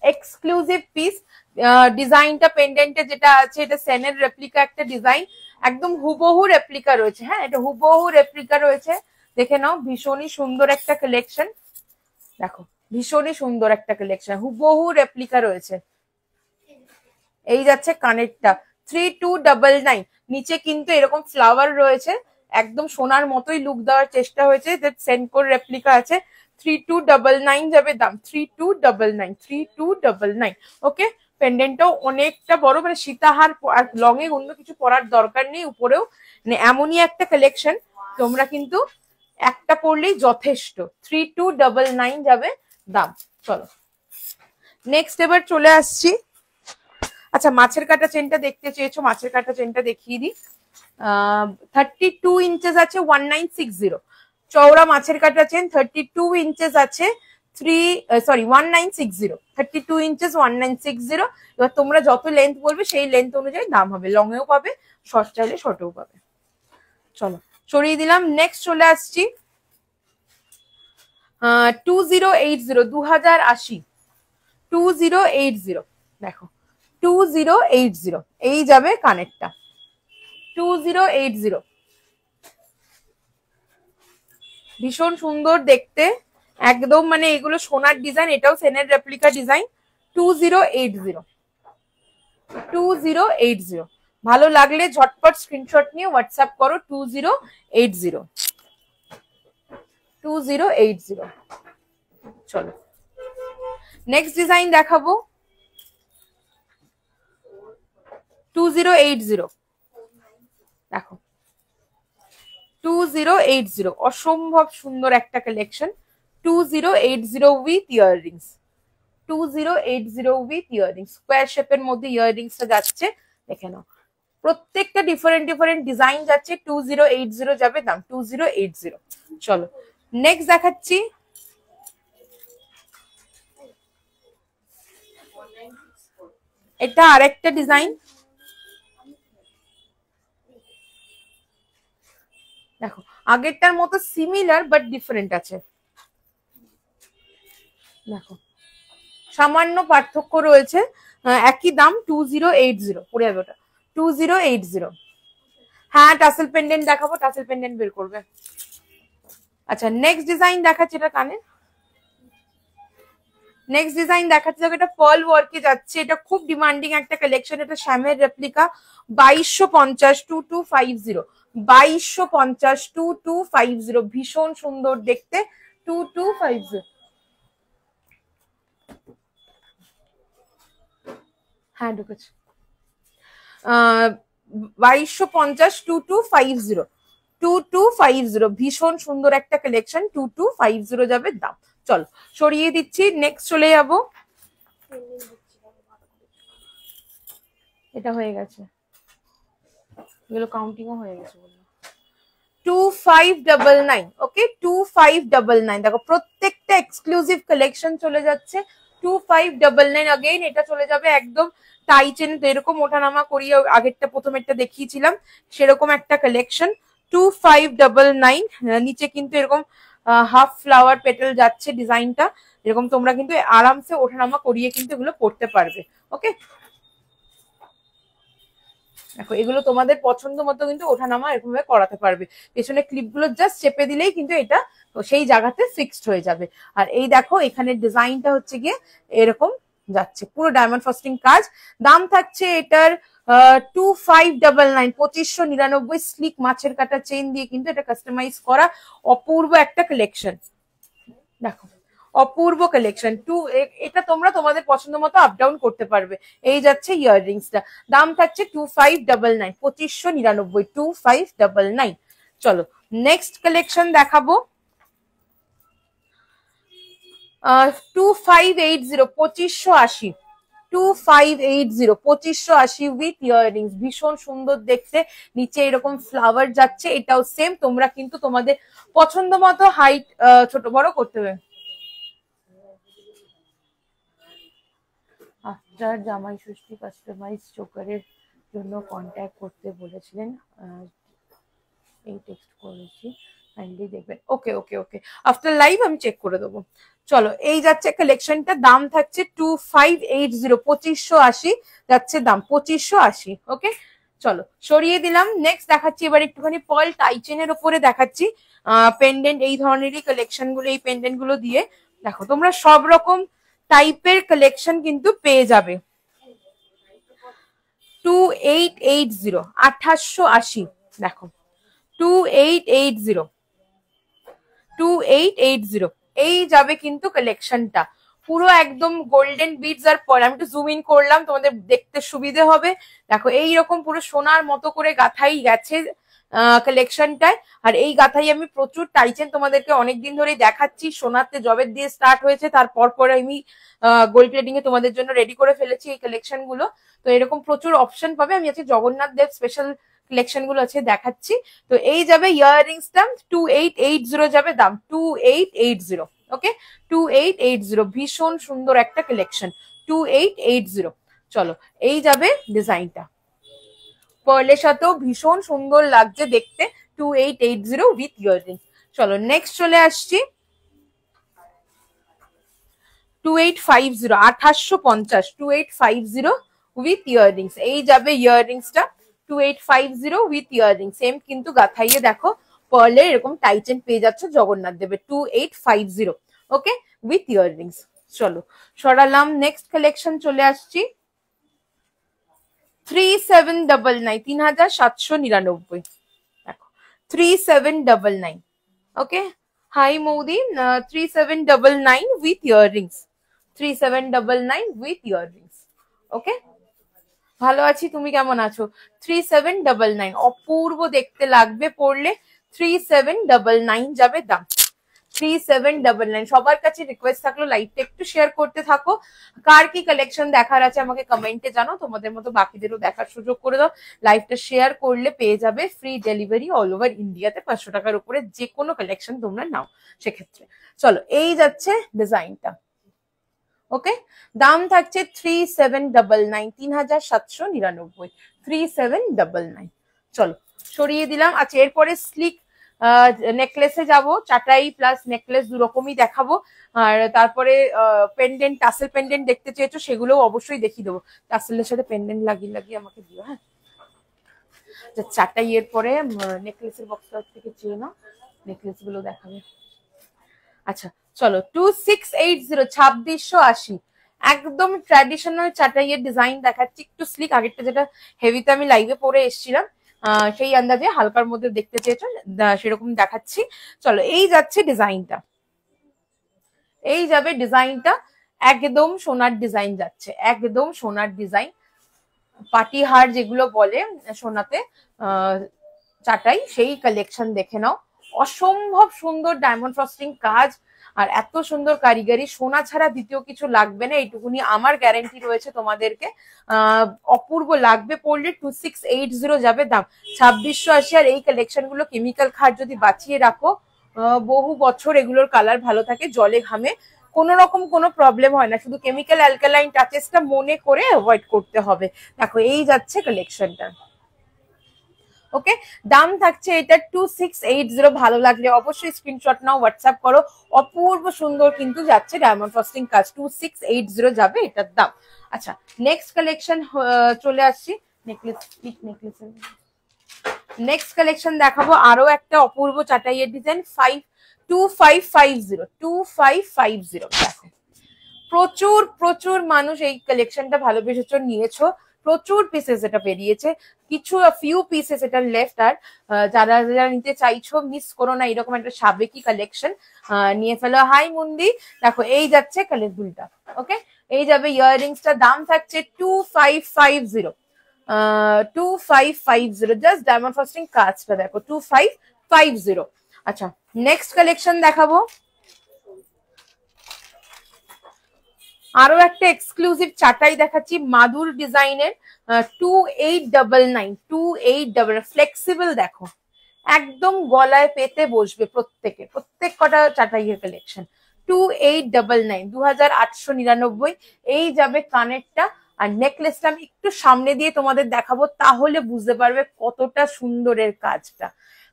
এক্সক্লুসিভ পিস। ডিজাইনটা পেন্ডেন্টে যেটা আছে এটা সেনের রেপ্লিকা একটা ডিজাইন, একদম হুবহু রেপ্লিকা রয়েছে। হ্যাঁ এটা হুবহু রেপ্লিকা রয়েছে, দেখে নাও। ভীষণই সুন্দর একটা কালেকশন, দেখো ভীষণই সুন্দর একটা কালেকশন, হুবহু রেপ্লিকা রয়েছে। এই যাচ্ছে কানেরটা 3299, নিচে কিন্তু এরকম ফ্লাওয়ার রয়েছে, একদম সোনার মতোই লুক দেওয়ার চেষ্টা হয়েছে। সেনকোর রেপ্লিকা আছে, 3299 যাবে দাম, 3299, 3299, ওকে। পেন্ডেন্টটাও অনেকটা বড়, মানে সীতাহার আর লং এ অন্য কিছু পরার দরকার নেই উপরেও, মানে এমনই একটা কালেকশন তোমরা কিন্তু একটা পরলেই যথেষ্ট। 3299 যাবে দাম। চলো নেক্সট এবার চলে আসছি। আচ্ছা মাছের কাটা চেনটা দেখতে চেয়েছো, মাছের কাটা চেনটা দেখিয়ে দিই। 32 ইঞ্চেস আছে 1960, চওড়া মাছের কাটা চেন 32 ইঞ্চেস আছে 1960, 32 ইঞ্চেস 1960। এবার তোমরা যত লেন্থ বলবে সেই লেন্থ অনুযায়ী দাম হবে, লং এও পাবে, শর্ট চাইলে শর্টেও পাবে। চলো সরিয়ে দিলাম। নেক্সট চলে আসছি 2080, 2080, 2080, দেখো 2080, এই যাবে কানেরটা 2080, ভীষণ সুন্দর দেখতে একদম, মানে এগুলো সোনার ডিজাইন, এটাও সেনের রেপ্লিকা ডিজাইন। 2080, 2080, ভালো লাগলে ঝটপট স্ক্রিনশট নিয়ে হোয়াটসঅ্যাপ করো 2080, 2080। চলো নেক্সট ডিজাইন দেখাবো 2080, দেখো 2080, অসম্ভব সুন্দর একটা collection. 2080 with earrings, 2080 with earrings, square শেপের মধ্যে ইয়াররিংসটা যাচ্ছে, দেখে নাও প্রত্যেকটা ডিফারেন্ট ডিফারেন্ট ডিজাইন যাচ্ছে। 2080 যাবে দাম, 2080। চলো নেক্সট দেখাচ্ছি এটা আরেকটা ডিজাইন, দেখো আগেরটার মতো সিমিলার বাট ডিফারেন্ট আছে, দেখো সামান্য পার্থক্য রয়েছে, একই দাম 2080 পড়ে যাবে ওটা 2080। হ্যাঁ টাসেল পেন্ডেন্ট দেখাবো, টাসেল পেন্ডেন্ট বের করবে। আচ্ছা নেক্সট ডিজাইন দেখাচ্ছি, এটা কানে নেক্সট ডিজাইন দেখাচ্ছি, এটা পার্ল ওয়ার্কে যাচ্ছে, এটা খুব ডিমান্ডিং একটা কালেকশন। এটা শ্যামের রেপ্লিকা 2250, 2250, 2250, 2250, ভীষণ সুন্দর দেখতে 2250। হ্যাঁ ঢুকেছে 2250, 2250, 2250, ভীষণ সুন্দর একটা কালেকশন, 2250 যাবে দাম। চলো সরিয়ে দিচ্ছি, নেক্সট চলে যাব। এটা হয়ে গেছে, এগুলো কাউন্টিংও হয়ে গেছে বললো। 2599, ওকে 2599। দেখো প্রত্যেকটা এক্সক্লুসিভ কালেকশন চলে যাচ্ছে 2599। अगेन এটা চলে যাবে একদম টাই চেন, এরকম ওঠানামা করিয়ে আগেরটা প্রথমেরটা দেখিয়েছিলাম সেরকম একটা কালেকশন 2599। নিচে কিন্তু এরকম হাফ ফ্লাওয়ার পেটাল যাচ্ছে ডিজাইনটা, এরকম তোমরা কিন্তু আরামসে ওঠানামা করিয়ে কিন্তু এগুলো পড়তে পারবে। ওকে দেখো এগুলো তোমাদের পছন্দ মতো কিন্তু ওঠানামা এরকম ভাবে করাতে পারবে। পেছনে ক্লিপ গুলো জাস্ট চেপে দিলেই কিন্তু এটা সেই জায়গাতে ফিক্সড হয়ে যাবে। আর এই দেখো এখানে ডিজাইনটা হচ্ছে গিয়ে এরকম যাচ্ছে, পুরো ডায়মন্ড ফস্টিং কাজ। দাম থাকছে এটার 2599, 2599। স্লিক মাছের কাটা চেইন দিয়ে কিন্তু এটা কাস্টমাইজ করা অপূর্ব একটা কালেকশন। দেখো অপূর্ব কালেকশন। এটা তোমরা তোমাদের পছন্দ মতো আপ ডাউন করতে পারবে। এই যাচ্ছে ইয়াররিংসটা, দাম থাকছে 2599, 2599, 2599। চলো নেক্সট কালেকশন দেখাবো 2580, 2580, 2580, 2580 উইথ ইয়াররিংস। ভীষণ সুন্দর দেখতে, নিচে এরকম ফ্লাওয়ার যাচ্ছে। এটাও সেম, তোমরা কিন্তু তোমাদের পছন্দ মতো হাইট ছোট বড় করতে হবে। আফটার জামাই ষষ্ঠী কাস্টমাইজ চোকারের জন্য কন্ট্যাক্ট করতে বলেছিলেন, এই টেক্সট করেছি, কাইন্ডলি দেখবেন। ওকে ওকে ওকে, আফটার লাইভ আমি চেক করে দেবো। চলো এই যাচ্ছে কালেকশনটা, দাম থাকছে 2580, 2580 যাচ্ছে দাম, 2580। ওকে চলো সরিয়ে দিলাম। নেক্সট দেখাচ্ছি এবার একটুখানি পার্ল টাইচেনের ওপরে দেখাচ্ছি পেন্ডেন্ট। এই ধরনেরই কালেকশন গুলো, এই পেন্ডেন্ট গুলো দিয়ে দেখো তোমরা সব রকম টাইপের কালেকশন কিন্তু পেয়ে যাবে। 2880, 2880। দেখো 2880, 2880 এই যাবে কিন্তু কালেকশনটা পুরো একদম গোল্ডেন বিডস আর পার্ল। আমি একটু জুম ইন করলাম তোমাদের দেখতে সুবিধে হবে। দেখো এইরকম পুরো সোনার মতো করে গাঁথাই গেছে কালেকশনটায়। আর এই গাঁথাই আমি প্রচুর টাইচেন তোমাদেরকে অনেকদিন ধরেই দেখাচ্ছি, সোনাতে জবের দিয়ে স্টার্ট হয়েছে, তারপর পরে আমি গোল্ড প্লেটিং এ তোমাদের জন্য রেডি করে ফেলেছি এই কালেকশন গুলো। তো এরকম প্রচুর অপশন পাবে। আমি আজকে জগন্নাথ দেব স্পেশাল কালেকশন গুলো আছে দেখাচ্ছি। তো এই যাবে ইয়াররিংসটা 2880 যাবে দাম, 2880। ওকে 2880, ভীষণ সুন্দর একটা কালেকশন 2880। চলো এই যাবে ডিজাইনটা, পার্লের সাথেও ভীষণ সুন্দর লাগছে দেখতে 2880 উইথ ইয়াররিংস। চলো নেক্সট চলে আসছি 2850, 2850, 2850 উইথ ইয়াররিংস। এই যাবে ইয়াররিংসটা 2850 উইথ ইয়াররিংস। সেম কিন্তু গাথাইয়ে দেখো পার্লের এরকম টাইচেন পেয়ে যাচ্ছে জগন্নাথ দেবের 2850। Okay with earrings. চলো সরালাম। নেক্সট কালেকশন চলে আসছি 3799, 3799। দেখো 3799। ওকে হাই মৌদি, 3799 with earrings, 3799 with earrings. Okay ভালো আছি, তুমি কেমন আছো? 3799 অপূর্ব দেখতে লাগবে পড়লে, 3799 যাবে দাম, 3799। সবার কাছে রিকোয়েস্ট থাকলো লাইভটা একটু শেয়ার করতে থাকো। কার কি কালেকশন দেখার আছে আমাকে কমেন্টে জানো, তোমাদের মতো বাকিদেরও দেখার সুযোগ করে দাও। লাইভটা শেয়ার করলে পেয়ে যাবে ফ্রি ডেলিভারি অল ওভার ইন্ডিয়াতে, 500 টাকার উপরে যে কোনো কালেকশন তোমরা নাও সেক্ষেত্রে। চলো এই যাচ্ছে ডিজাইনটা। ওকে দাম থাকছে 3799, 3799, 3799। চলো সরিয়ে দিলাম। আচ্ছা এরপরে স্লিক নেকলেসে যাব, চাটাই প্লাস নেকলেস দুরকমই দেখাবো। আর তারপরে পেন্ডেন্ট, টাসেল পেন্ডেন্ট দেখতে চেয়েছো সেগুলোও অবশ্যই দেখিয়ে দেবো। টাসেলের সাথে পেন্ডেন্ট লাগিয়ে লাগিয়ে আমাকে দিও। হ্যাঁ চাটাই এর পরে নেকলেসের বক্সটা থেকে চেয়ে নাও, নেকলেস গুলো দেখাবে। আচ্ছা চলো 2680, 2680 একদম ট্র্যাডিশনাল চাটাইয়ের ডিজাইন দেখাচ্ছি, একটু স্লিক। আগেরটা যেটা হেভিতে আমি লাইভে পরে এসেছিলাম সেই আন্দাজে হালকার মধ্যে দেখতে চেয়েছো সেরকম দেখাচ্ছি। চলো এই যাচ্ছে ডিজাইনটা, এই যাবে ডিজাইনটা, একদম সোনার ডিজাইন যাচ্ছে, একদম সোনার ডিজাইন। পাটিহার যেগুলো বলে সোনাতে চাটাই, সেই কালেকশন দেখে নাও। অসম্ভব সুন্দর ডায়মন্ড ফ্রস্টিং কাজ আর এত সুন্দর কারিগরি, সোনা ছাড়া দ্বিতীয় কিছু লাগবে না, এইটুকুনি আমার গ্যারেন্টি রয়েছে তোমাদেরকে। অপূর্ব লাগবে পড়লে। 2680 যাবে দাম, 2680। আর এই কালেকশন গুলো কেমিক্যাল খাট যদি বাঁচিয়ে রাখো বহু বছর এগুলোর কালার ভালো থাকে, জলে ঘামে কোনো রকম কোনো প্রবলেম হয় না। শুধু কেমিক্যাল অ্যালকালাইন টাচেসটা মনে করে অ্যাভয়েড করতে হবে। দেখো এই যাচ্ছে কালেকশনটা। ওকে, দাম থাকছে এটা 2680। ভালো লাগলে অবশ্যই স্ক্রিনশট নাও, হোয়াটসঅ্যাপ করো। অপূর্ব সুন্দর কিন্তু যাচ্ছে ডায়মন্ড ফ্রস্টিং কাজ, 2680 যাবে এটার দাম। আচ্ছা, নেক্সট কালেকশন চলে আসছি। নেক্সট কালেকশন দেখাবো আরো একটা অপূর্ব চাটাইয়ের ডিজাইন, 2550। দেখো প্রচুর প্রচুর মানুষ এই কালেকশনটা ভালোবেসেছো, নিয়েছো, প্রচুর পিসেস এটা বেরিয়েছে, কিছু ফিউ পিসেস এটা লেফট। আর যারা যারা নিতে চাইছো মিস করো না, এরকম একটা সাবেকি কালেকশন নিয়ে ফেলো। হাই মুন্দি, দেখো এই যাচ্ছে কালেকশনটা। ওকে, এই যাবে ইয়াররিংসটা, দাম থাকছে 2550। 2550 জাস্ট ডায়মন্ড ফ্রস্টিং কাজটা দেখো, 2550। আচ্ছা, নেক্সট কালেকশন দেখাবো আরো একটা এক্সক্লুসিভ চাটাই দেখাচ্ছি, মাদুর ডিজাইনের, 2899। ফ্লেক্সিবল দেখো, একদম গলায় পেতে বসবে প্রত্যেক কটা চাটাইয়ের কালেকশন। 2899, 2899। এই যাবে কানেরটা। আর নেকলেসটা আমি একটু সামনে দিয়ে তোমাদের দেখাবো, তাহলে বুঝতে পারবে কতটা সুন্দরের কাজটা,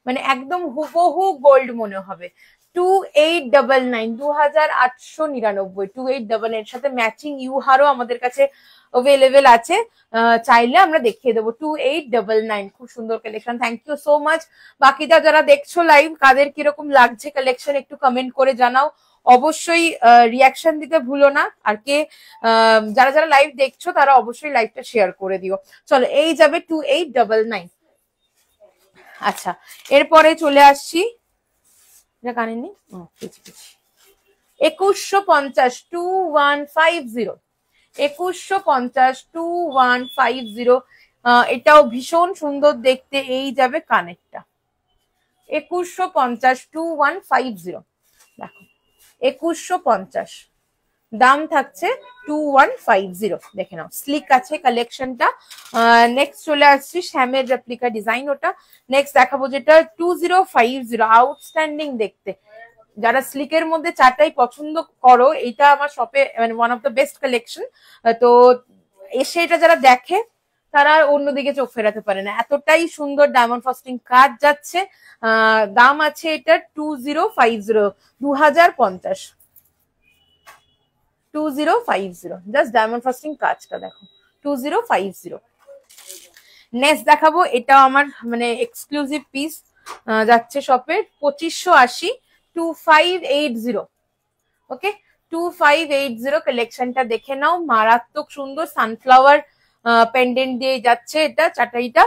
মানে একদম হুবহু গোল্ড মনে হবে। 2899, 2899। 2899 এর সাথে ম্যাচিং ইউহারও আমাদের কাছে অ্যাভেলেবেল আছে, চাইলে আমরা দেখিয়ে দেবো। 2899, খুব সুন্দর collection. Thank you so much. বাকিটা যারা দেখছো লাইভ, কাদের কিরকম লাগছে কালেকশন একটু কমেন্ট করে জানাও। অবশ্যই রিয়াকশন দিতে ভুলো না। আর কে যারা যারা লাইভ দেখছো তারা অবশ্যই লাইভটা শেয়ার করে দিও। চলো, এই যাবে 2899। আচ্ছা, এরপরে চলে আসছি, এটা কানে নি, 2150, 2150। 2150, 2150। এটাও ভীষণ সুন্দর দেখতে। এই যাবে কানেরটা, 2150, 2150। দেখো 2150, দাম থাকছে 2150। দেখে নাও, স্লিক আছে কালেকশনটা। নেক্সট চলে আসছি শ্যামের রেপ্লিকা ডিজাইন, ওটা নেক্সট দেখাবো, যেটা 2050। আউটস্ট্যান্ডিং দেখতে, যারা স্লিকের মধ্যে চারটাই পছন্দ করো, এটা আমার শপে মানে one of the best collection. তো এসে এটা যারা দেখে তারা অন্যদিকে চোখ ফেরাতে পারে না, এতটাই সুন্দর ডায়মন্ড ফ্রস্টিং কাজ যাচ্ছে। দাম আছে এটা 2050, 2050। 2050, জাস্ট ডায়মন্ড ফ্রস্টিং কাজটা দেখো, 2050। নেক্সট দেখাবো, এটা আমার মানে এক্সক্লুসিভ পিস যাচ্ছে শপে 2580, 2580। ওকে, 2580 কালেকশনটা দেখে নাও, মারাত্মক সুন্দর সানফ্লাওয়ার পেন্ডেন্ট দিয়ে যাচ্ছে এটা চাটাইটা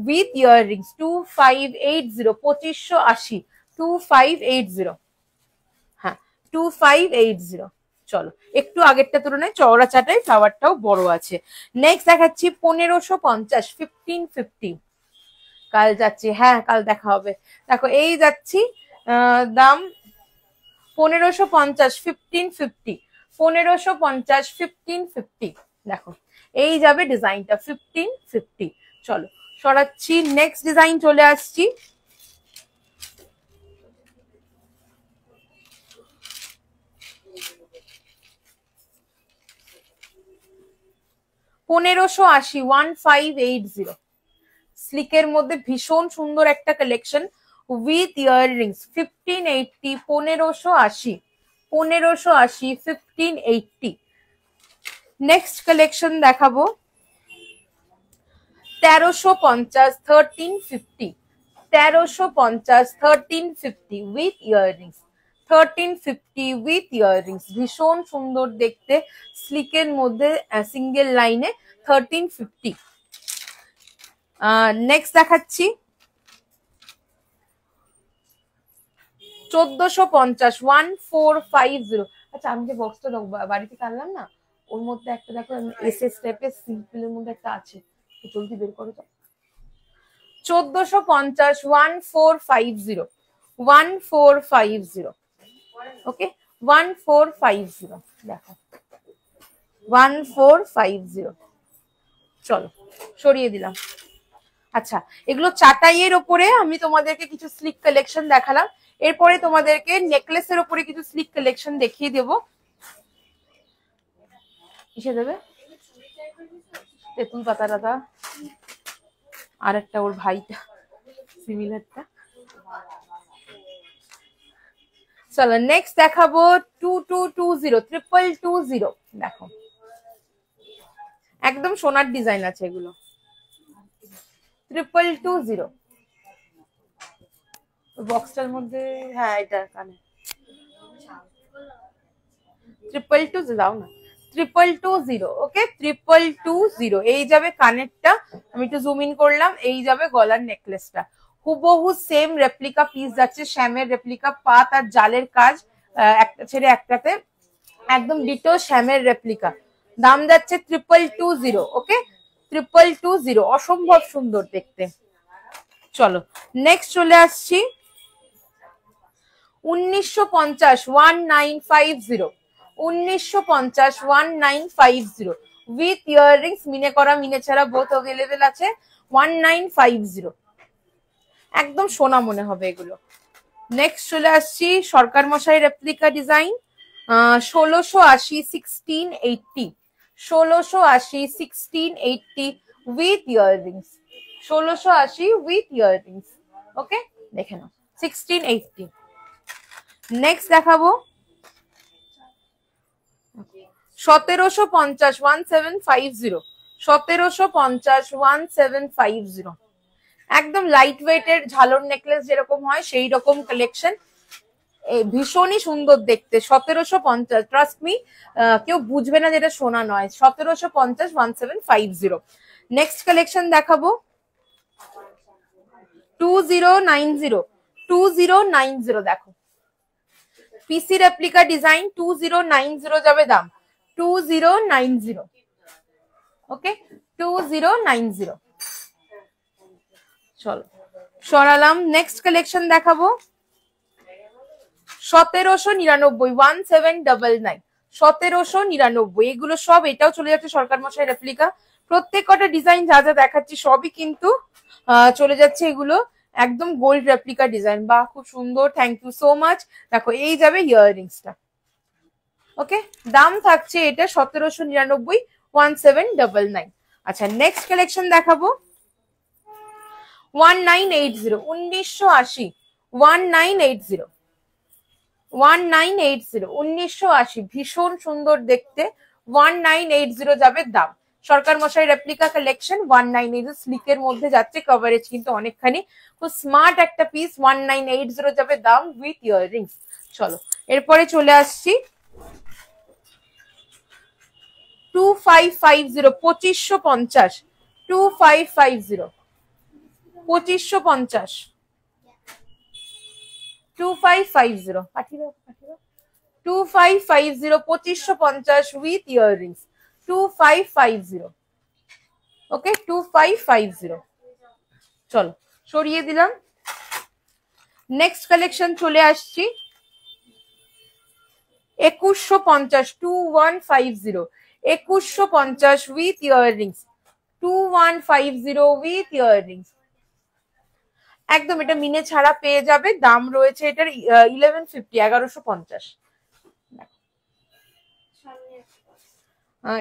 উইথ ইয়াররিংস। 2580, 2580, 2580। হ্যাঁ, 2580। চলো, একটু আগেরটা তুলনায় চওড়া চাটাই, ফ্লাওয়ারটাও বড় আছে। নেক্সট দেখাচ্ছি 1550, 1550। কাল যাচ্ছি, হ্যাঁ কাল দেখা হবে। দেখো এই যাচ্ছি, দাম 1550, 1550। 1550, 1550। দেখো এই যাবে ডিজাইনটা 1550। চলো সরাচ্ছি, নেক্সট ডিজাইন চলে আসছি। পনেরোশো আশি, 1580। স্লিকের মধ্যে ভীষণ সুন্দর একটা collection with earrings, 1580। 1580, 1580, 1580। Next collection দেখাবো 1350, 1350। 1350, 1350 উইথ ইয়াররিংস। 1350 উইথ ইয়াররিংস, ভীষণ সুন্দর দেখতে, স্লিকের মধ্যে সিঙ্গেল লাইনে 1350। নেক্সট দেখাচ্ছি 1450, 1450। আচ্ছা, আমি যে বক্সটা বাড়িতে আনলাম না, ওর মধ্যে একটা দেখো এসএস টাইপের সিম্পলের মধ্যে একটা আছে, জলদি বের করো তো। 1450, 1450। 1450। ওকে 1450 দেখো 1450। চলো সরিয়ে দিলাম। আচ্ছা এগুলো চাটাইয়ের ওপরে আমি তোমাদেরকে কিছু স্লিক কালেকশন দেখালাম, এরপরে তোমাদেরকে নেকলেসের ওপরে কিছু স্লিক কালেকশন দেখিয়ে দেবো। কিসে দেবে তেঁতুল পাতা টাতা, আর একটা ওর ভাইটা সিমিলারটা। চলো নেক্সট দেখাবো 2220 2220। দেখো একদম সোনার ডিজাইন আছে এগুলো 2220। বক্সটার মধ্যে হ্যাঁ এটা কানে 2220 দাও না 2220। ওকে 2220 এই যাবে কানেরটা, আমি একটু জুম ইন করলাম, এই যাবে গলার নেকলেসটা। হুবহু সেম রেপ্লিকা পিস যাচ্ছে, শ্যামের রেপ্লিকা পাত আর জালের কাজ একটা ছেড়ে একটাতে, একদম ডিটো শ্যামের রেপ্লিকা। দাম যাচ্ছে 2220। ওকে 2220 অসম্ভব সুন্দর দেখতে। চলো নেক্সট চলে আসছি 1950 1950 1950 1950 উইথ ইয়াররিংস, মিনে করা মিনে ছাড়া বোথ अवेलेबल আছে 1950। একদম সোনা মনে হবে এগুলো। নেক্সট চলে আসছি সরকার মশাই replica design 1680 1680 1680 1680 with earrings 1680 with earrings. Okay দেখে নাও 1680। নেক্সট দেখাবো 1750 1750 1750 1750 একদম লাইট ওয়েটের ঝালর নেকলেস যেরকম হয় সেই রকম কালেকশন, ভীষণই সুন্দর দেখতে। 1750 ট্রাস্ট মি, কেউ বুঝবে না যেটা সোনা নয়। 1750 1750। নেক্সট কালেকশন দেখাবো 2090 2090। দেখো পিসি রেপ্লিকা ডিজাইন 2090 যাবে দাম 2090। ওকে 2090। চলো সরালাম। নেক্সট কালেকশন দেখাবো 1799 1799 1799। এগুলো সব এটাও চলে যাচ্ছে সরকার মশাই রেপ্লিকা। প্রত্যেক কটা ডিজাইন যা যা দেখাচ্ছি সবই কিন্তু চলে যাচ্ছে এগুলো একদম গোল্ড রেপ্লিকা ডিজাইন। বা খুব সুন্দর, থ্যাংক ইউ সো মাচ। দেখো এই যাবে ইয়াররিংসটা। ওকে দাম থাকছে এটা 1799 1799। আচ্ছা নেক্সট কালেকশন দেখাবো 1980 1980 1980 1980 1980 ভীষণ সুন্দর দেখতে 1980 যাবে দাম। সরকার মশাই রেপ্লিকা কালেকশন 1980 স্লিকের মধ্যে যাচ্ছে, কভারেজ কিন্তু অনেকখানি, খুব স্মার্ট একটা পিস 1980 যাবে দাম উইথ ইয়াররিংস। চলো এরপরে চলে আসছি 2550 2550 2550 2550 2550 পাঠিয়ে দাও পাঠিয়ে দাও 2550 2550 উইথ ইয়াররিংস 2550। ওকে 2550। চলো সরিয়ে দিলাম। নেক্সট কালেকশন চলে আসছি 2150 2150 2150 উইথ ইয়াররিংস 2150 উইথ ইয়াররিংস। একদম এটা মিনে ছাড়া পেয়ে যাবে, দাম রয়েছে এটার 1150 1150।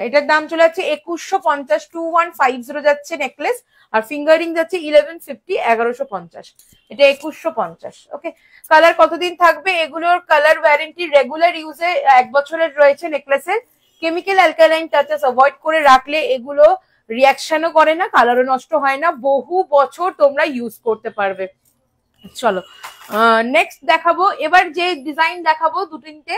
এটার দাম চলে যাচ্ছে 2150 2150 যাচ্ছে নেকলেস, আর ফিঙ্গারিং যাচ্ছে 1150 1150। এটা 2150। ওকে কালার কতদিন থাকবে? এগুলোর কালার ওয়ারেন্টি রেগুলার ইউজে 1 বছরের রয়েছে নেকলেসের। কেমিক্যাল অ্যালকালাইন টাচেস অ্যাভয়েড করে রাখলে এগুলো রিয়াকশনও করে না, কালারও নষ্ট হয় না, বহু বছর তোমরা ইউজ করতে পারবে। চলো নেক্সট দেখাবো, এবার যে ডিজাইন দেখাবো দু তিনটে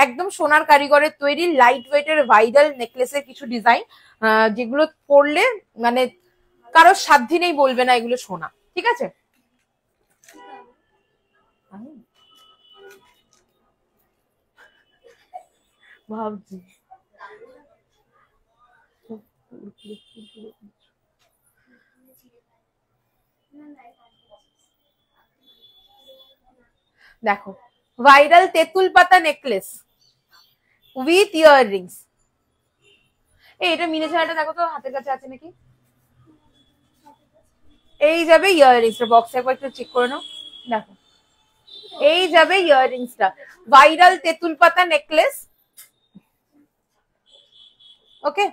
একদম সোনার কারিগরের তৈরি লাইট ওয়েটের ভাইরাল নেকলেসের কিছু ডিজাইন, যেগুলো পরলে মানে কারোর সাধ্যি নেই বলবে না এগুলো সোনা। ঠিক আছে ভাবছি দেখো ভাইরাল তেঁতুল পাতা নেকলেস উইথ ইয়াররিংস। এটা মিনে ছাড়াটা দেখো তো হাতের কাছে আছে নাকি। এই যাবে ইয়াররিংস, বক্স একবার একটু চেক করে নাও। দেখো এই যাবে ইয়াররিংসটা, ভাইরাল তেঁতুল পাতা নেকলেস। ওকে,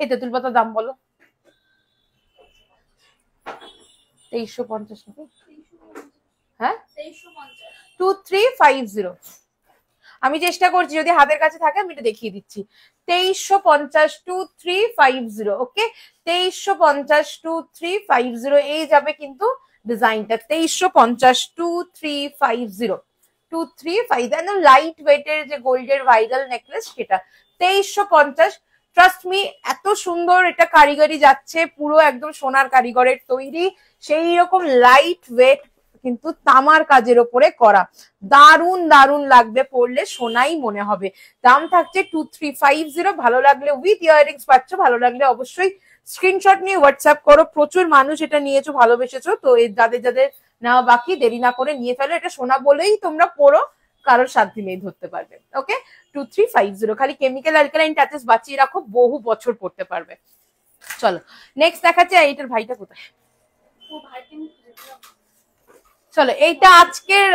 এই তেঁতুল পাতার দাম বলো। 2350 নাকি? হ্যাঁ 2350। আমি চেষ্টা করছি যদি হাতের কাছে থাকে আমি এটা দেখিয়ে দিচ্ছি। 2350 2350। ওকে 2350 2350 এই যাবে কিন্তু ডিজাইনটা। 2350 2350 235 একদম লাইট ওয়েটের যে গোল্ডের ভাইরাল নেকলেস সেটা 2350। ট্রাস্ট মি এত সুন্দর এটা কারিগরি যাচ্ছে, পুরো একদম সোনার কারিগরের তৈরি, সেই রকম লাইট ওয়েট কিন্তু তামার কাজের ওপরে করা, দারুন দারুন লাগবে, পরলে সোনাই মনে হবে। দাম থাকছে 2350। ভালো লাগলে উইথ ইয়াররিংস পাচ্ছ, ভালো লাগলে অবশ্যই স্ক্রিনশট নিয়ে হোয়াটসঅ্যাপ করো। প্রচুর মানুষ এটা নিয়েছো, ভালোবেসেছো, তো যাদের যাদের নেওয়া বাকি দেরি না করে নিয়ে ফেলো। এটা সোনা বলেই তোমরা পরো, কারোর সাধ্যি নেই ধরতে পারবে। ওকে 2350। খালি কেমিক্যাল অ্যালকালাইন টাচেস বাঁচিয়ে রাখো, বহু বছর পড়তে পারবে। চলো নেক্সট দেখাচ্ছে। এইটার ভাইটা কোথায়? চলো এইটা আজকের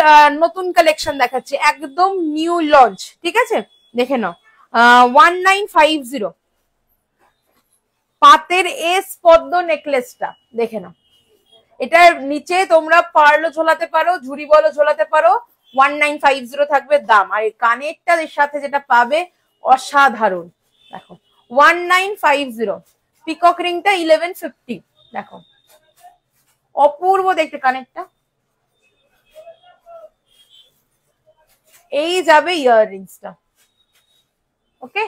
নতুন কালেকশন দেখাচ্ছি, একদম নিউ লঞ্চ। ঠিক আছে দেখে নাও। 1950 পাতের এস পদ্ম নেকলেসটা দেখে নাও। এটার নিচে তোমরা পার্লও ঝোলাতে পারো, ঝুড়ি বলও ঝোলাতে পারো। 1950 থাকবে দাম। আর এই কানেরটা এর সাথে যেটা পাবে অসাধারণ। দেখো 1950। পিকক রিংটা 1150। দেখো অপূর্ব দেখতে কানেরটা। এই যাবে ইয়াররিংসটা। ওকে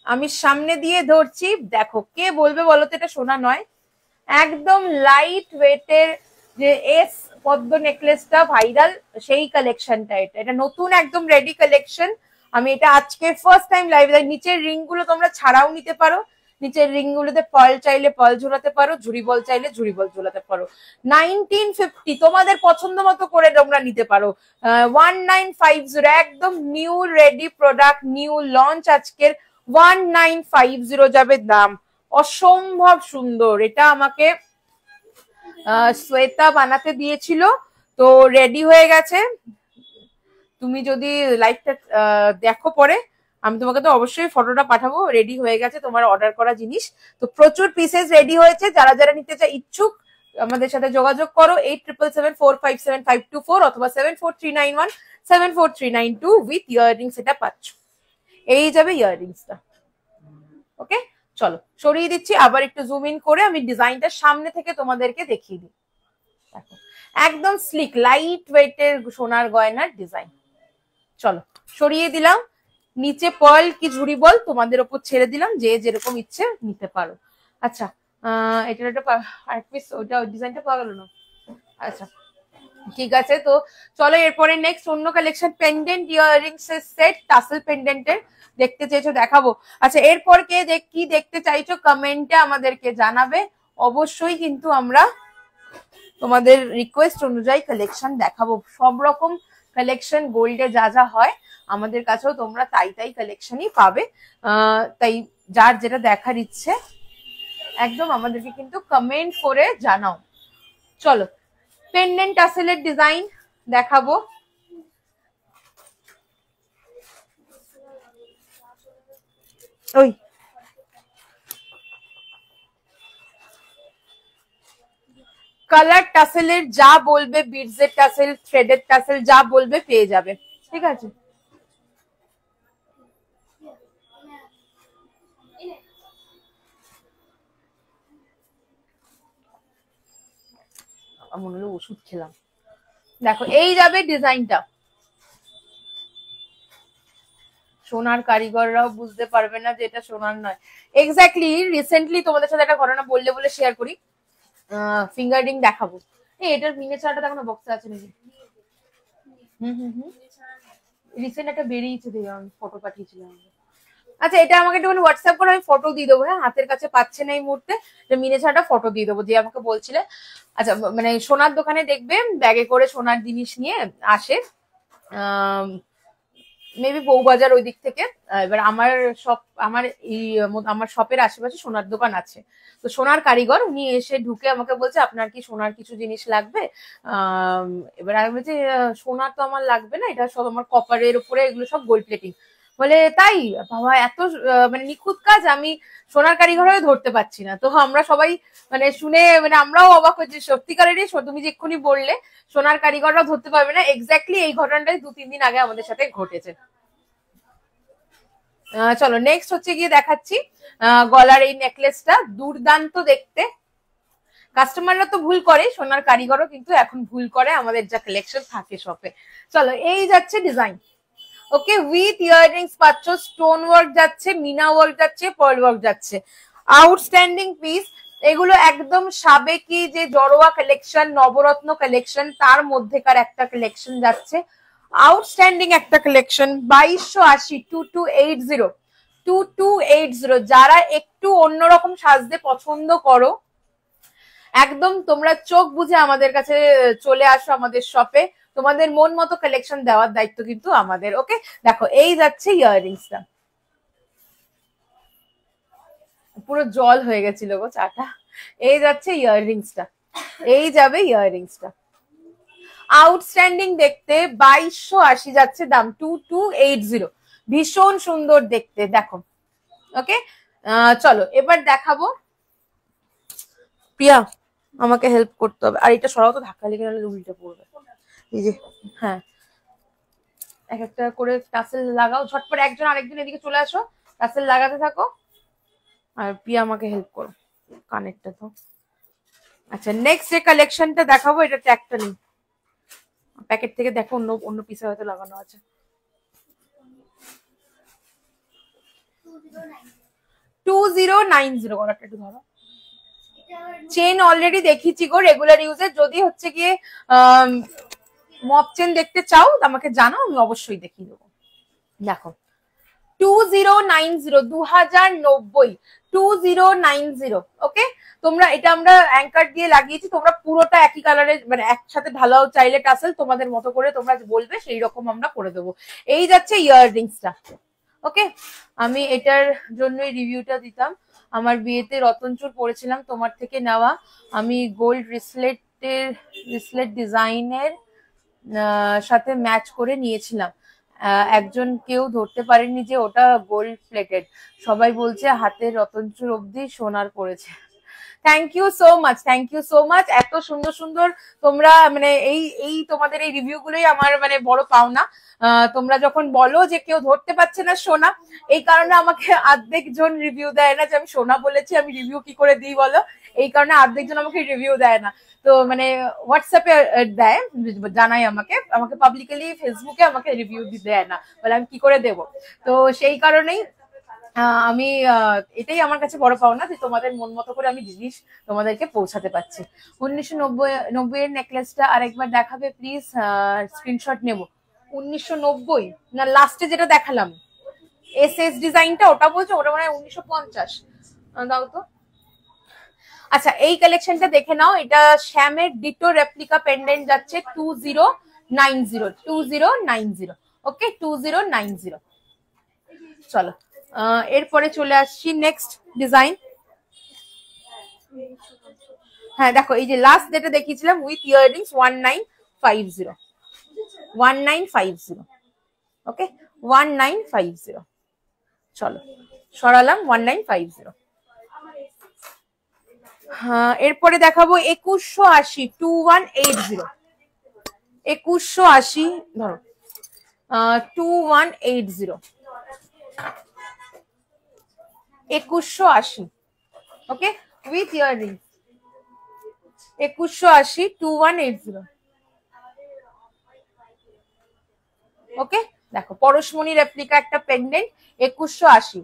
আমি সামনে দিয়ে ধরছি, দেখো কে বলবে বলো তো এটা সোনা নয়। একদম লাইট ওয়েটের যে এস পদ্ম নেকলেসটা ভাইরাল, সেই কালেকশনটা এটা। এটা নতুন একদম রেডি কালেকশন। আমি এটা আজকে ফার্স্ট টাইম লাইভে। নিচের রিং গুলো তোমরা ছাড়াও নিতে পারো, নিচের রিং গুলোতে পার্ল চাইলে পার্ল ঝোলাতে পারো, ঝুড়ি বল চাইলে ঝুড়ি বল ঝোলাতে পারো। 1950 তোমাদের পছন্দ মতো করে তোমরা নিতে পারো। 1950 একদম new ready product, new launch আজকের। 1950 যাবে দাম। অসম্ভব সুন্দর। এটা আমাকে শ্বেতা বানাতে দিয়েছিল, তো রেডি হয়ে গেছে। তুমি যদি লাইভটা দেখো পরে, আমি তোমাকে তো অবশ্যই ফটোটা পাঠাবো। রেডি হয়ে গেছে তোমার অর্ডার করা জিনিস। তো প্রচুর পিসেস রেডি হয়েছে। যারা যারা নিতে চায় ইচ্ছুক আমাদের সাথে যোগাযোগ করো 8777457524 অথবা 7439174392 উইথ ইয়াররিংস এটা পাচ্ছ। এই যাবে ইয়াররিংসটা। ওকে চলো সরিয়ে দিচ্ছি, আবার একটু জুম ইন করে আমি ডিজাইনটা সামনে থেকে তোমাদেরকে দেখিয়ে দিই। দেখো একদম স্লিক লাইট ওয়েটের সোনার গয়নার ডিজাইন। চলো সরিয়ে দিলাম। নিচে পার্ল কি ঝুড়ি বল তোমাদের ওপর ছেড়ে দিলাম, যে যেরকম ইচ্ছে নিতে পারো। আচ্ছা এটার একটা আর্ট পিস, ওটা ডিজাইনটা পাওয়া গেল না। আচ্ছা ঠিক আছে, তো চলো এরপরে নেক্সট অন্য কালেকশন। পেন্ডেন্ট ইয়াররিংস এর সেট, টাসেল পেন্ডেন্টের দেখতে চেয়েছো দেখাবো। আচ্ছা এরপর কে কি দেখতে চাইছো কমেন্টে আমাদেরকে জানাবে অবশ্যই, কিন্তু আমরা তোমাদের রিকোয়েস্ট অনুযায়ী কালেকশন দেখাবো। সব রকম কালেকশন গোল্ডে যা যা হয় আমাদের কাছেও তোমরা তাই তাই কালেকশনই পাবে। তাই যার যেটা দেখার ইচ্ছে একদম আমাদেরকে কিন্তু কমেন্ট করে জানাও। চলো পেন্ডেন্ট টাসেলের ডিজাইন দেখাবো। ওই কালার টাসেলের যা বলবে, বিডসের টাসেল, থ্রেডের টাসেল, যা বলবে পেয়ে যাবে। ঠিক আছে মনে হলো ওষুধ খেলাম। দেখো এই যাবে ডিজাইনটা। সোনার কারিগররাও বুঝতে পারবে না যে এটা সোনার নয়। এক্স্যাক্টলি রিসেন্টলি তোমাদের সাথে একটা ঘটনা বললে বলে শেয়ার করি। ফিঙ্গার রিং দেখাবো। এটার মিনে ছাড়াটা এখনো বক্সে আছে নাকি? রিসেন্ট একটা বেরিয়েছে, ফটো পাঠিয়েছিলাম। আচ্ছা এটা আমাকে একটু হোয়াটসঅ্যাপ করে আমি ফটো দিয়ে দেবো, হ্যাঁ হাতের কাছে পাচ্ছে না এই মুহূর্তে, মিনে ছাড়াটা ফটো দিয়ে দেবো যে আমাকে বলছিলে। আচ্ছা মানে সোনার দোকানে দেখবে ব্যাগে করে সোনার জিনিস নিয়ে আসে, মেবি বউবাজার ওই দিক থেকে। এবার আমার শপ, আমার এই আমার শপের আশেপাশে সোনার দোকান আছে, তো সোনার কারিগর উনি এসে ঢুকে আমাকে বলছে আপনার কি সোনার কিছু জিনিস লাগবে। এবার আমি বলছি সোনার তো আমার লাগবে না, এটা সব আমার কপারের উপরে, এগুলো সব গোল্ড প্লেটিং। বলে তাই বাবা, এত মানে নিখুঁত কাজ, আমি সোনার কারিগর হয়ে ধরতে পারছি না। তো আমরা সবাই মানে শুনে মানে আমরাও অবাক হচ্ছি, সত্যিকারেরই তুমি যে এক্ষুনি বললে সোনার কারিগররা ধরতে পারবে না, এক্স্যাক্টলি এই ঘটনাটাই 2-3 দিন আগে আমাদের সাথে ঘটেছে। চলো নেক্সট হচ্ছে গিয়ে দেখাচ্ছি গলার এই নেকলেসটা, দুর্দান্ত দেখতে। কাস্টমাররা তো ভুল করে, সোনার কারিগরও কিন্তু এখন ভুল করে আমাদের যা কালেকশন থাকে শপে। চলো এই যাচ্ছে ডিজাইন, ওকে উইথ ইয়াররিংস পাচ্ছ, স্টোন ওয়ার্ক যাচ্ছে, মিনা ওয়ার্ক যাচ্ছে, পার্ল ওয়ার্ক যাচ্ছে, আউটস্ট্যান্ডিং পিস। এগুলো একদম সাবেকি যে জড়োয়া কালেকশন, নবরত্ন কালেকশন, তার মধ্যেকার একটা কালেকশন যাচ্ছে, আউটস্ট্যান্ডিং একটা কালেকশন। 2280, 2280, 2280। যারা একটু অন্যরকম সাজতে পছন্দ করো, একদম তোমরা চোখ বুঝে আমাদের কাছে চলে আসো আমাদের শপে, তোমাদের মন মতো কালেকশন দেওয়ার দায়িত্ব কিন্তু আমাদের। ওকে দেখো এই যাচ্ছে ইয়াররিংসটা, পুরো জল হয়ে গেছিল গো চাটা। এই যাচ্ছে ইয়াররিংসটা, এই যাবে ইয়াররিংসটা, আউটস্ট্যান্ডিং দেখতে। 2280 যাচ্ছে দাম, 2280, ভীষণ সুন্দর দেখতে দেখো। ওকে চলো এবার দেখাবো। প্রিয়া আমাকে হেল্প করতে হবে, আর এটা সরাও তো, ধাক্কা লেগে গেলে উল্টে পড়বে। এই যে হ্যাঁ, এক একটা করে টাসেল লাগাও ঝটপট, একজন আরেকজন এদিকে চলে আসো, টাসেল লাগাতে থাকো, আর প্রিয়া আমাকে হেল্প করো কানেরটা তো। আচ্ছা নেক্সট যে কালেকশনটা দেখাবো, এটা ট্যাগটা নেই, প্যাকেট থেকে দেখো অন্য অন্য পিসে হয়তো লাগানো আছে। 2090 কলারটা একটু ধরো। চেন অলরেডি দেখিয়েছি গো রেগুলার ইউজের, যদি হচ্ছে গিয়ে মপ চেন দেখতে চাও আমাকে জানাও, আমি অবশ্যই দেখিয়ে দেবো। দেখো 2090, 2090, 2090। ওকে তোমরা এটা আমরা অ্যাঙ্কার দিয়ে লাগিয়েছি, তোমরা পুরোটা একই কালারের মানে একসাথে ঢালাও চাইলে টাসেল তোমাদের মতো করে তোমরা বলবে, সেই রকম আমরা করে দেবো। এই যাচ্ছে ইয়াররিংসটা। ওকে আমি এটার জন্যই রিভিউটা দিতাম, আমার বিয়েতে রতনচুর পরেছিলাম তোমার থেকে নেওয়া, আমি গোল্ড রিসলেট ডিজাইনের সাথে ম্যাচ করে নিয়েছিলাম। একজন কেউ ধরতে পারেনি যে ওটা গোল্ড প্লেটেড, সবাই বলছে হাতের রতনচুর অব্দি সোনার পড়েছে। Thank you so much, thank you so much. এত সুন্দর সুন্দর তোমরা মানে এই তোমাদের এই রিভিউ গুলোই আমার মানে বড় পাওনা। তোমরা যখন বলো যে কেউ ধরতে পারছে না সোনা, এই কারণে আমাকে অর্ধেক জন রিভিউ দেয় না যে আমি সোনা বলেছি, আমি রিভিউ কি করে দিই বলো, এই কারণে অর্ধেক জন আমাকে রিভিউ দেয় না। তো মানে হোয়াটসঅ্যাপে দেয়, জানাই আমাকে আমাকে পাবলিকলি ফেসবুকে আমাকে রিভিউ দেয় না, বলে আমি কি করে দেব। তো সেই কারণেই আমি এটাই আমার কাছে বড় পাওনা যে তোমাদের মন মতো করে আমি জিনিস তোমাদেরকে পৌঁছাতে পারছি। 1990 এর নেকলেসটা আরেকবার দেখাবে প্লিজ, স্ক্রিনশট নেব। 1990 না লাস্টে যেটা দেখালাম এস ডিজাইনটা, ওটা বলছো? ওটা মানে 1950 দাও তো। আচ্ছা এই কালেকশনটা দেখে নাও, এটা শ্যামের ডিটো রেপ্লিকা পেন্ডেন্ট যাচ্ছে 2090, 2090। ওকে 2090। চলো এরপরে চলে আসছি নেক্সট ডিজাইন। হ্যাঁ দেখো এই যে লাস্ট যেটা দেখিয়েছিলাম উইথ ইয়াররিংস 1950, 1950। ওকে 1950। চলো সরালাম 1950। হ্যাঁ এরপরে দেখাবো 2180, 2180, 2180 ধরো, 2180, 2180। Okay with earring 2180, 2180। ওকে দেখো পরশমণি রেপ্লিকা একটা পেন্ডেন্ট 2180,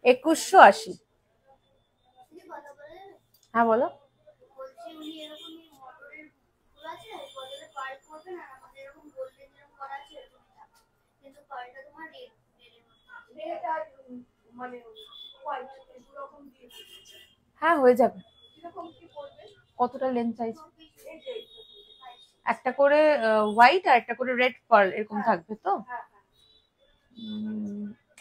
2180। হ্যাঁ বলো। হ্যাঁ হয়ে যাবে। কতটা লেন্থ চাইছে? একটা করে হোয়াইট আর একটা করে রেড পার্ল এরকম থাকবে তো?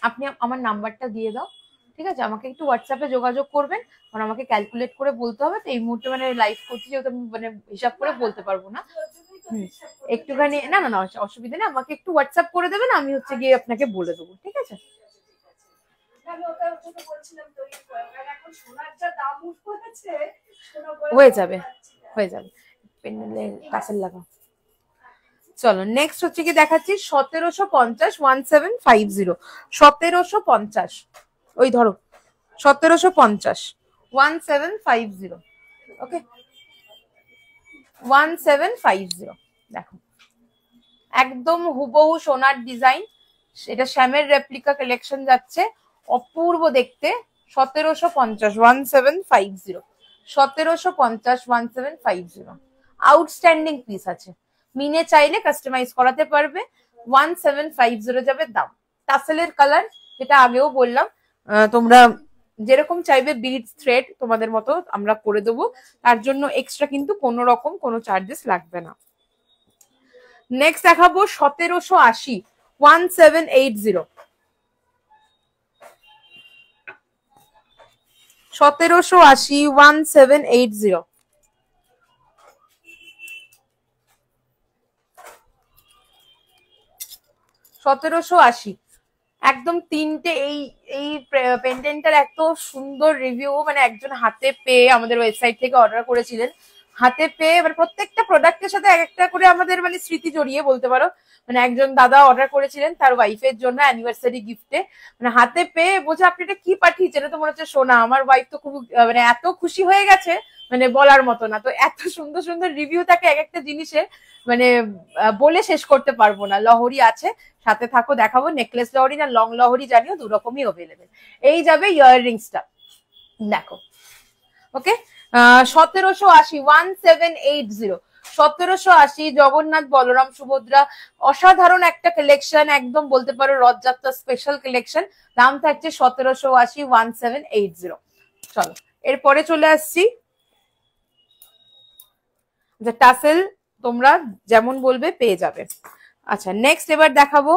আপনি আমার নাম্বারটা দিয়ে দাও, ঠিক আছে? আমাকে একটু হোয়াটসঅ্যাপে যোগাযোগ করবেন, কারণ আমাকে ক্যালকুলেট করে বলতে হবে। তো এই মুহূর্তে মানে লাইভ করছি যেহেতু আমি মানে হিসাব করে বলতে পারবো না। একটুখানি না না না অসুবিধা নেই, আমাকে একটু হোয়াটসঅ্যাপ করে দেবেন, আমি হচ্ছে গিয়ে আপনাকে বলে দেবো, ঠিক আছে? হয়ে যাবে হয়ে যাবে, পেন্ডেলে টাসেল লাগাও। চলো নেক্সট হচ্ছে কি দেখাচ্ছি 1750 1750 1750, ওই ধরো 1750 1750, ওকে 1750। দেখো একদম হুবহু সোনার ডিজাইন, এটা শ্যামের রেপ্লিকা কালেকশন যাচ্ছে, অপূর্ব দেখতে। 1750 1750 1750 1750, আউটস্ট্যান্ডিং পিস আছে। মিনে চাইলে কাস্টমাইজ করাতে পারবে। 1750 যাবে দাম। টাসেলের কালার যেটা আগেও বললাম, তোমরা যেরকম চাইবে বিডস থ্রেড তোমাদের মতো আমরা করে দেবো, তার জন্য এক্সট্রা কিন্তু কোনো রকম কোনো চার্জেস লাগবে না। নেক্সট দেখাবো 1780 1780 1780 1780। 1780 একদম তিনটে এই এই পেন্ডেন্টটার এত সুন্দর রিভিউ, মানে একজন হাতে পেয়ে আমাদের ওয়েবসাইট থেকে অর্ডার করেছিলেন, হাতে পেয়ে মানে প্রত্যেকটা প্রোডাক্টের সাথে এক একটা করে আমাদের মানে স্মৃতি জড়িয়ে বলতে পারো। মানে একজন দাদা অর্ডার করেছিলেন তার ওয়াইফের জন্য অ্যানিভার্সারি গিফটে, মানে হাতে পেয়ে বোঝা আপনি এটা কি পাঠিয়েছেন, এটা তো মনে হচ্ছে সোনা। আমার ওয়াইফ তো খুব মানে এত খুশি হয়ে গেছে, মানে বলার মতো না। তো এত সুন্দর সুন্দর রিভিউ থাকে এক একটা জিনিসে, মানে বলে শেষ করতে পারবো না। লহরি আছে, সাথে থাকো দেখাবো। নেকলেস লহরি না লং লহরি জানিও, দু রকমই অ্যাভেলেবেল। এই যাবে ইয়াররিংসটা, দেখো ওকে 1780 1780 1780 জগন্নাথ বলরাম সুভদ্রা, অসাধারণ একটা কালেকশন, একদম বলতে পারো রথযাত্রা স্পেশাল কালেকশন। দাম থাকছে 1780 1780। চলো এরপরে চলে আসছি, যে টাসেল তোমরা যেমন বলবে পেয়ে যাবে। আচ্ছা নেক্সট এবার দেখাবো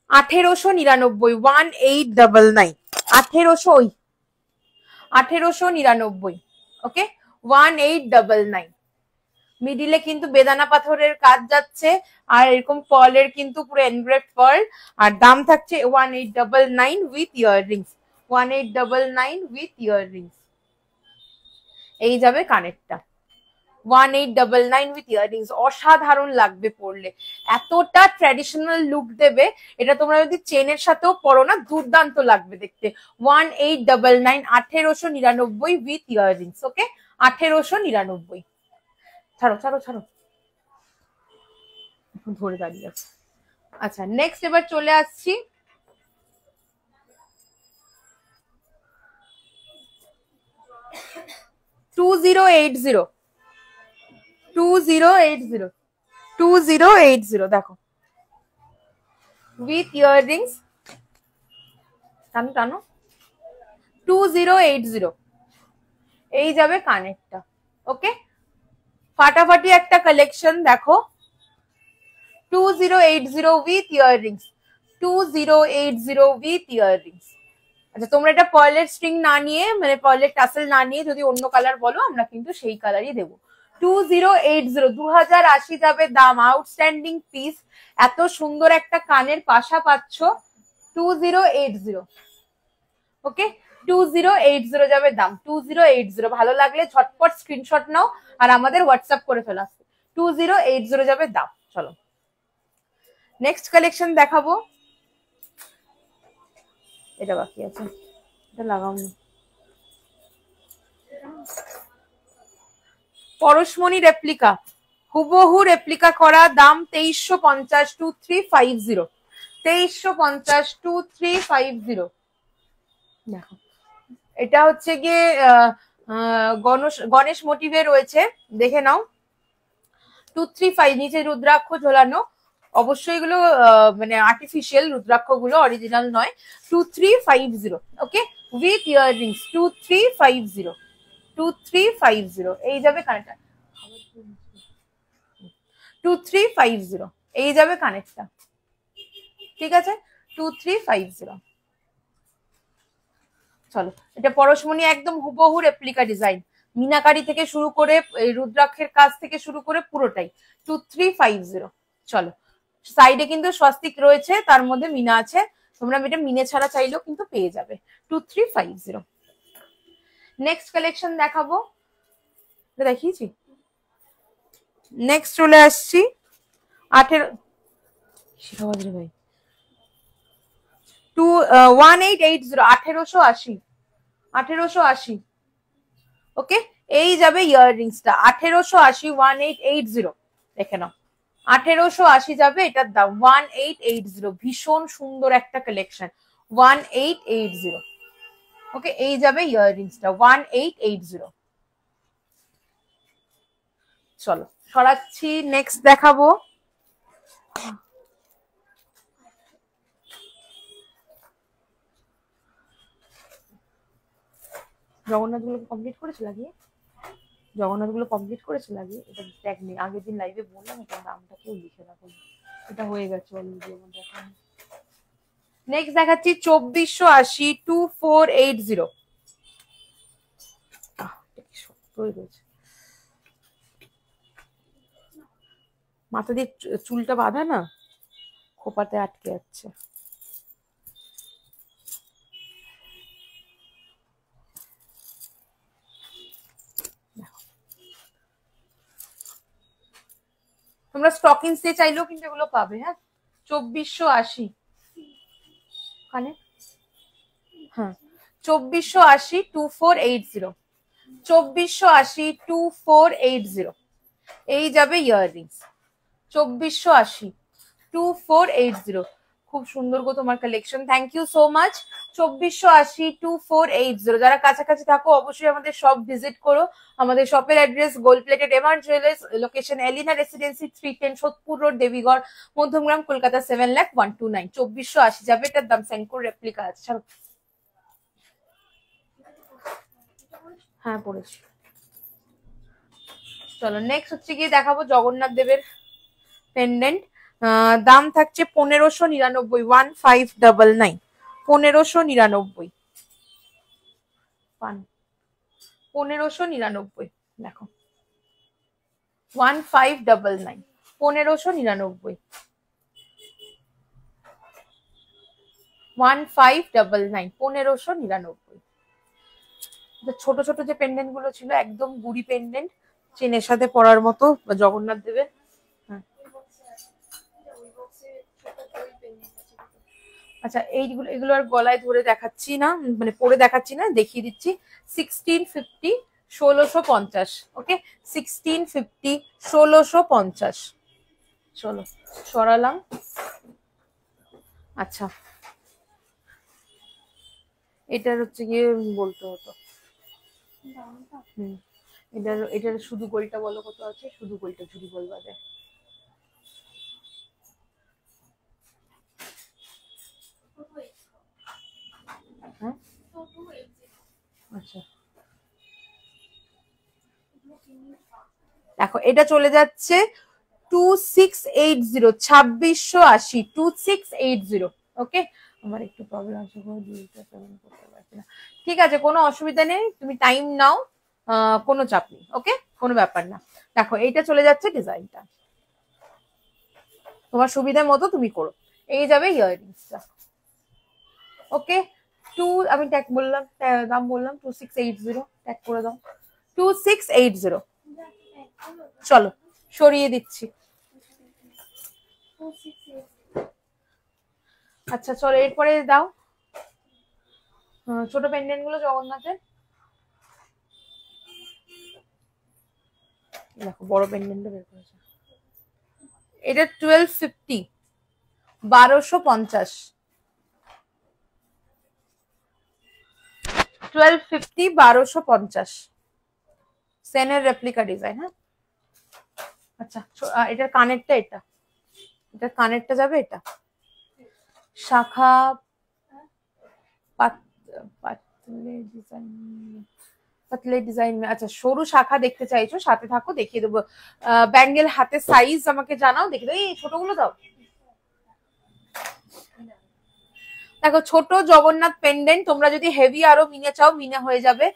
1899 1899 1899, ওকে 1899। মিডিলে কিন্তু বেদানা পাথরের কাজ যাচ্ছে, আর এরকম পার্লের কিন্তু পুরো এনগ্রেভড পার্ল, আর দাম থাকছে 1899 উইথ ইয়াররিংস। 1899 with earrings. এই যাবে কানেরটা 1899 উইথ ইয়াররিংস। অসাধারণ লাগবে পরলে, এতটা ট্র্যাডিশনাল লুক দেবে। এটা তোমরা যদি চেনের সাথেও পরো না, দুর্দান্ত লাগবে দেখতে। 1899 1899 উইথ ইয়াররিংস, ওকে 1899। ছাড়ো ছাড়ো ছাড়ো, ধরে দাঁড়িয়ে আছে। আচ্ছা নেক্সট এবার চলে আসছি 2080 2080 2080, দেখো উইথ ইয়াররিংস, টানো টানো 2080। এই যাবে কানেরটা, ওকে ফাটাফাটি একটা কালেকশন দেখো 2080 উইথ ইয়াররিংস। 2080 with earrings. আচ্ছা তোমরা এটা পার্লের স্ট্রিং না নিয়ে, মানে পার্লের টাসেল না নিয়ে যদি অন্য কালার বলো, আমরা কিন্তু সেই কালারই দেবো। 2080 2080 যাবে দাম। আউটস্ট্যান্ডিং পিস, এত সুন্দর একটা কানের পাশা পাচ্ছ 2080, ওকে 2080 যাবে দাম। 2080 ভালো লাগলে ঝটপট স্ক্রিনশট নাও আর আমাদের হোয়াটসঅ্যাপ করে ফেলা। 2080 যাবে দাম। চলো নেক্সট কালেকশন দেখাবো, এটা বাকি আছে, এটা লাগাও না। পরশমণি রেপ্লিকা, হুবহু রেপ্লিকা করা, দাম 2350 2350 2350 2350। দেখো এটা হচ্ছে গিয়ে গণেশ মোটিভে রয়েছে, দেখে নাও 235, নিচে রুদ্রাক্ষ ঝোলানো, অবশ্যই এগুলো মানে আর্টিফিশিয়াল রুদ্রাক্ষ গুলো, অরিজিনাল নয়। 2350, ওকে, উইথ ইয়াররিংস 2350, 2350 এই যাবে কানেক্টটা, 2350 এই যাবে কানেক্টটা, ঠিক আছে, 2350। চলো, এটা পরশমণি একদম হুবহু রেপ্লিকা ডিজাইন, মিনাকারি থেকে শুরু করে রুদ্রাক্ষের কাজ থেকে শুরু করে পুরোটাই 2350। চলো, সাইডে কিন্তু স্বস্তিক রয়েছে, তার মধ্যে মিনা আছে, তোমরা এটা মিনে ছাড়া চাইলেও কিন্তু পেয়ে যাবে 2350। নেক্সট কালেকশন দেখাবো, দেখিয়েছি, নেক্সট চলে আসছি 18 ভাই 1880, 1880, 1880, ওকে, এই যাবে ইয়াররিংসটা 1880, 1880 দেখে নাও, 1880 যাবে এটার দাম 1880, ভীষণ সুন্দর একটা কালেকশন 1880, ওকে, এই যাবে ইয়াররিংসটা 1880। চলো সরাচ্ছি, নেক্সট দেখাবো জগন্নাথ গুলো কমপ্লিট করেছে লাগিয়ে, জগন্নাথ গুলো কমপ্লিট করেছে লাগিয়ে, এটা দেখনি, আগের দিন লাইভে বললাম এটার নামটা কেউ লিখে রাখো, এটা হয়ে গেছে অলরেডি আমার দেখা। নেক্সট দেখাচ্ছি 2480, 2480, মাথা দিয়ে চুলটা বাঁধা না, খোপাতে আটকে যাচ্ছে। তোমরা স্টকিংস দিয়ে চাইলেও কিন্তু এগুলো পাবে, হ্যাঁ, 2480 কানে, হ্যাঁ 2480, 2480, 2480, 2480 এই যাবে ইয়াররিংস 2480, 2480, খুব সুন্দর গো তোমার collection, thank you so much. 2480, 2480, যারা কাছাকাছি থাকো অবশ্যই আমাদের শপ ভিজিট করো। আমাদের শপের address gold plated MR jewellers, location Elina residency, 310 Sodepur road, Debigarh, Madhyamgram, Kolkata 7,01,29। 2480 যাবে, এটার দাম সেনকোর রেপ্লিকা আছে। হ্যাঁ পড়েছি। চলো নেক্সট হচ্ছে গিয়ে দেখাবো জগন্নাথ দেবের পেন্ডেন্ট, দাম থাকছে 1599, 1599, 1599 পান, 1599 দেখো 1599, 1599, 1599, 1599। ছোট ছোট যে পেন্ডেন্ট গুলো ছিল একদম গুড়ি পেন্ডেন্ট, চেনের সাথে পরার মতো জগন্নাথ দেবের। আচ্ছা এইগুলো, এগুলো আর গলায় ধরে দেখাচ্ছি না, মানে পরে দেখাচ্ছি না, দেখিয়ে দিচ্ছি। 1650, 1650, ওকে, 1650, 1650। চলো সরালাম। আচ্ছা এটার হচ্ছে গিয়ে বলতে হতো, এটার শুধু গোলটা বলো কত আছে, শুধু গোলটা ঝুড়ি বলবা যায়। হ্যাঁ আচ্ছা দেখো এটা চলে যাচ্ছে 2680, 2680, 2680, ওকে। আমার একটু প্রবলেম আছে, করতে পারছি না, ঠিক আছে কোনো অসুবিধা নেই, তুমি টাইম নাও, কোনো চাপ নেই, ওকে, কোনো ব্যাপার না। দেখো এইটা চলে যাচ্ছে ডিজাইনটা, তোমার সুবিধা মতো তুমি করো, এই যাবে ইয়াররিংসটা, ওকে। আমি ট্যাগ বললাম, দাম বললাম 2680, ট্যাগ করে দাও 2680। চলো সরিয়ে দিচ্ছি। আচ্ছা চলো এরপরে দাও ছোট পেন্ডেন্ট গুলো জগন্নাথের, দেখো বড় পেন্ডেন্টটা বের করেছে, এটা 1250, 1250, 1250, 1250, সেনের রেপ্লিকা ডিজাইন, হ্যাঁ। আচ্ছা এটার কানেরটা এটা, এটা কানেরটা যাবে, এটা শাখা পাতলে ডিজাইন, পাতলে ডিজাইন। আচ্ছা সরু শাখা দেখতে চাইছো, সাথে থাকো দেখিয়ে দেবো। ব্যাঙ্গেল হাতে সাইজ আমাকে জানাও, দেখে দেবো। এই ছোটগুলো দাও। দেখো ছোট জগন্নাথ পেন্ডেন্ট, তোমরা যদি হেভি আরো মিনে চাও মিনে হয়ে যাবে।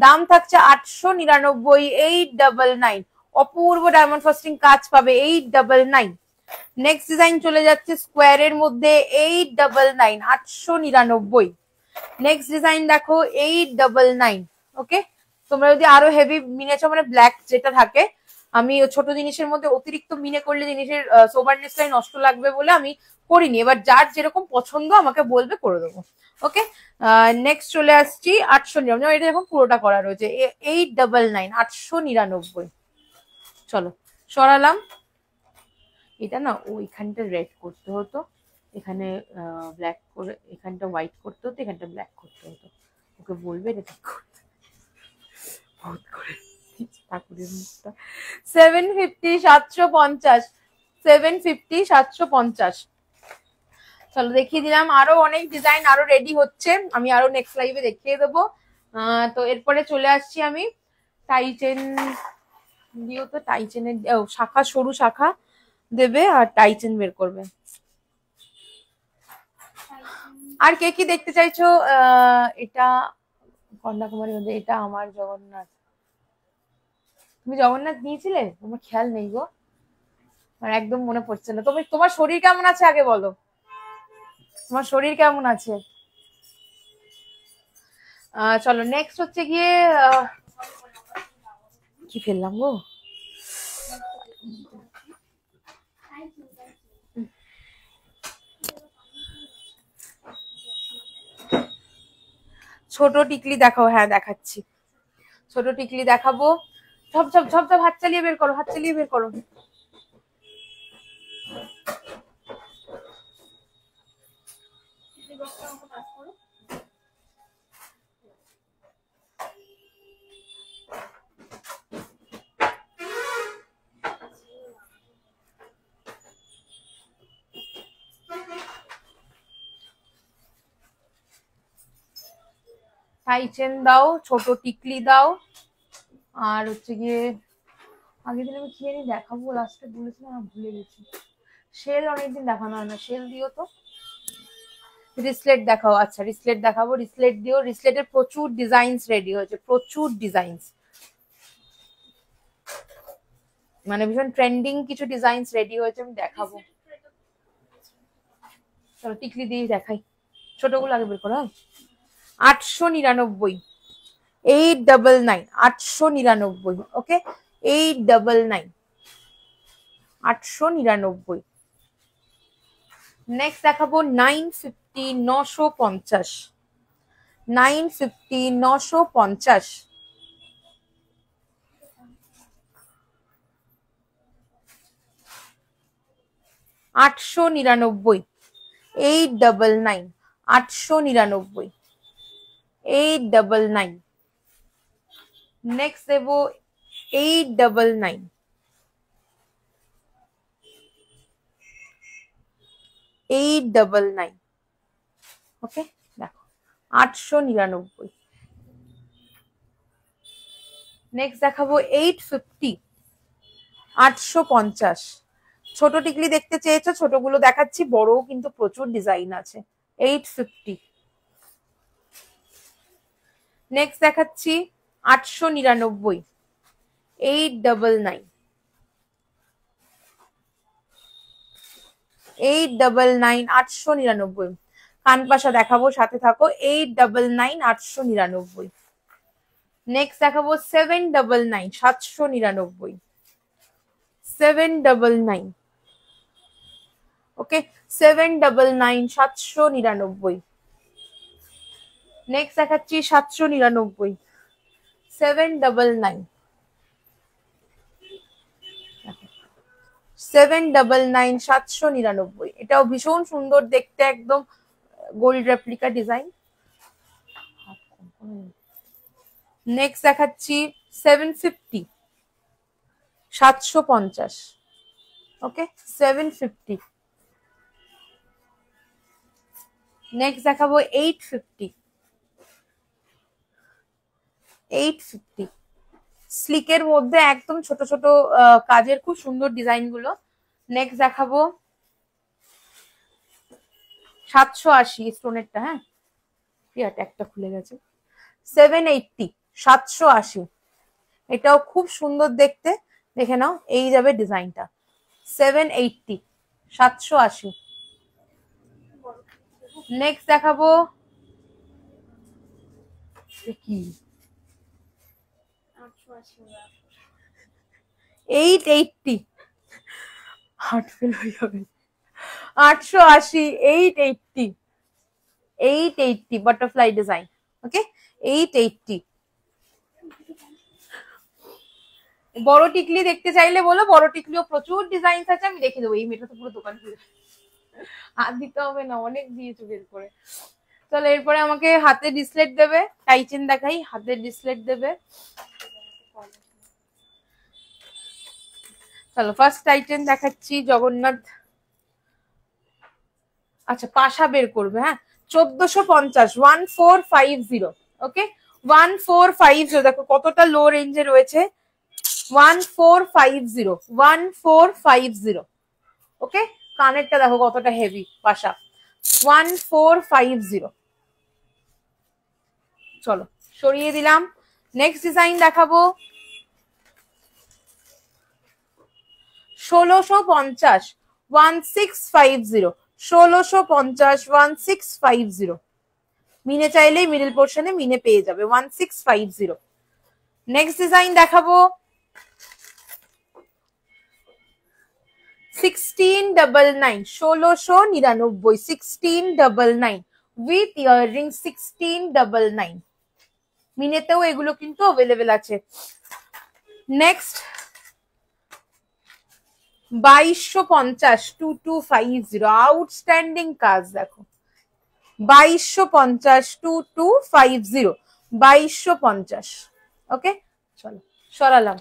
দাম থাকছে 899, 899। অপূর্ব ডায়মন্ড ফাস্টিং কাজ পাবে 899। নেক্সট ডিজাইন চলে যাচ্ছে স্কোয়ারের মধ্যে 899, 899। নেক্সট ডিজাইন দেখো 899। ওকে, তোমরা যদি আরো হেভি মিনে চাও, মানে ব্ল্যাক যেটা থাকে, আমি ছোট জিনিসের মধ্যে অতিরিক্ত মিনে করলে জিনিসের সোবারনেসটাই নষ্ট লাগবে বলে আমি করিনি। এবার যার যেরকম পছন্দ আমাকে বলবে, করে দেবো। ওকে, নেক্সট চলে আসছি 899। এটা এখন পুরোটা করা রয়েছে 899, 899। চলো সরালাম। এটা না ওইখানটা রেড করতে হতো, এখানে ব্ল্যাক করে, এখানটা হোয়াইট করতে হতো, এখানটা ব্ল্যাক করতে হতো। ওকে বলবে এটা ঠিক করতে। বহুত করে ঠাকুরের মুখটা। 750, 750, 750, 750। চলো দেখিয়ে দিলাম। আরো অনেক ডিজাইন আরো রেডি হচ্ছে, আমি আরো নেক্সট লাইভে দেখিয়ে দেবো। তো এরপরে চলে আসছি আমি টাইচেন দিও। তো টাইচেনের শাখা, সরু শাখা দেবে আর টাইচেন বের করবে। আর কে কি দেখতে চাইছো? এটা কন্যাকুমারীর মধ্যে, এটা আমার জগন্নাথ। তুমি জগন্নাথ নিয়েছিলে? তোমার খেয়াল নেই গো, আমার একদম মনে পড়ছে না। তুমি, তোমার শরীর কেমন আছে আগে বলো, তোমার শরীর কেমন আছে? চলো নেক্সট হচ্ছে গিয়ে কি ফেললাম গো, ছোট টিকলি দেখাও। হ্যাঁ দেখাচ্ছি, ছোট টিকলি দেখাবো। ঝপ ঝপ ঝপ ঝপ, হাত চালিয়ে বের করো, হাত চালিয়ে বের করো। টাইচেন দাও, ছোট টিকলি দাও, আর হচ্ছে গিয়ে আগের দিন আমি কি জানি দেখাবো লাস্টে বলেছিলাম, আমি ভুলে গেছি। শেল অনেকদিন দেখানো হয় না, শেল দিও তো। রিসলেট দেখাও। আচ্ছা রিসলেট দেখাবো, রিসলেট দিও। রিসলেটের প্রচুর ডিজাইনস রেডি হয়েছে, প্রচুর ডিজাইনস, মানে ভীষণ ট্রেন্ডিং কিছু ডিজাইনস রেডি হয়েছে, আমি দেখাবো। চলো টিকলি দিয়ে দেখাই, ছোটগুলো আগে বের করো। 899, 899, 899। ওকে, 899, 899। নেক্সট দেখাবো 950, 950, 950, 950। 899, 899, 899, 899। নেক্সট দেবো 899, 899। ওকে দেখো 899। নেক্সট দেখাবো 850, 850। ছোট টিকলি দেখতে চেয়েছো, ছোটগুলো দেখাচ্ছি, বড়ও কিন্তু প্রচুর ডিজাইন আছে। 850। নেক্সট দেখাচ্ছি 899, 899, 899, 899। কানপাশা দেখাবো, সাথে থাকো। 899, 899। নেক্সট দেখাবো 799, 799, 799। ওকে, 799, 799। নেক্সট দেখাচ্ছি 799, 799, 799, 799। এটাও ভীষণ সুন্দর দেখতে, একদম গোল্ড রেপ্লিকা ডিজাইন। নেক্সট দেখাচ্ছি 750, 750। ওকে 750। নেক্সট দেখাবো 850, 850 স্লিকের মধ্যে একদম ছোট ছোট কাজের খুব সুন্দর ডিজাইন গুলো। নেক্সট দেখাবো 780 স্টোনেরটা, হ্যাঁ একটা খুলে গেছে, 780, 780, এটাও খুব সুন্দর দেখতে, দেখে নাও এই যাবে ডিজাইনটা 780, 780। নেক্সট দেখাবো কি 880, হার্ট ফেল হয়ে যাবে, 880, 880, 880 বাটারফ্লাই ডিজাইন, ওকে 880। বড় টিকলি দেখতে চাইলে বলো, বড় টিকলিও প্রচুর ডিজাইন আছে, আমি দেখে দেবো। এই মেয়েটা তো পুরো দোকান খুলে, হাত দিতে হবে না, অনেক দিয়েছো বের করে। চলো এরপরে আমাকে হাতের ডিসলেট দেবে, টাইচেন দেখাই, হাতের ডিসলেট দেবে। চলো ফার্স্ট টাইটেন দেখাচ্ছি, জগন্নাথ। আচ্ছা পাশা বের করবে, হ্যাঁ 1450, 1450, ওকে 1450, দেখো কতটা লো রেঞ্জে রয়েছে, 1450, 1450, ওকে কানেরটা দেখো কতটা হেভি পাশা, 1450। চলো সরিয়ে দিলাম। নেক্সট ডিজাইন দেখাবো 1650, 1650, 1650, 1650, মিনে চাইলেই মিডল পোর্শনে মিনে পেয়ে যাবে 1650। নেক্সট ডিজাইন দেখাবো 1699, 1699, 1699 উইথ ইয়াররিং, 1699, মিনেতেও এগুলো কিন্তু অ্যাভেলেবেল আছে। নেক্সট 2250, 2250, আউটস্ট্যান্ডিং কাজ দেখো, 2250, 2250, 2250, ওকে চলো সরালাম।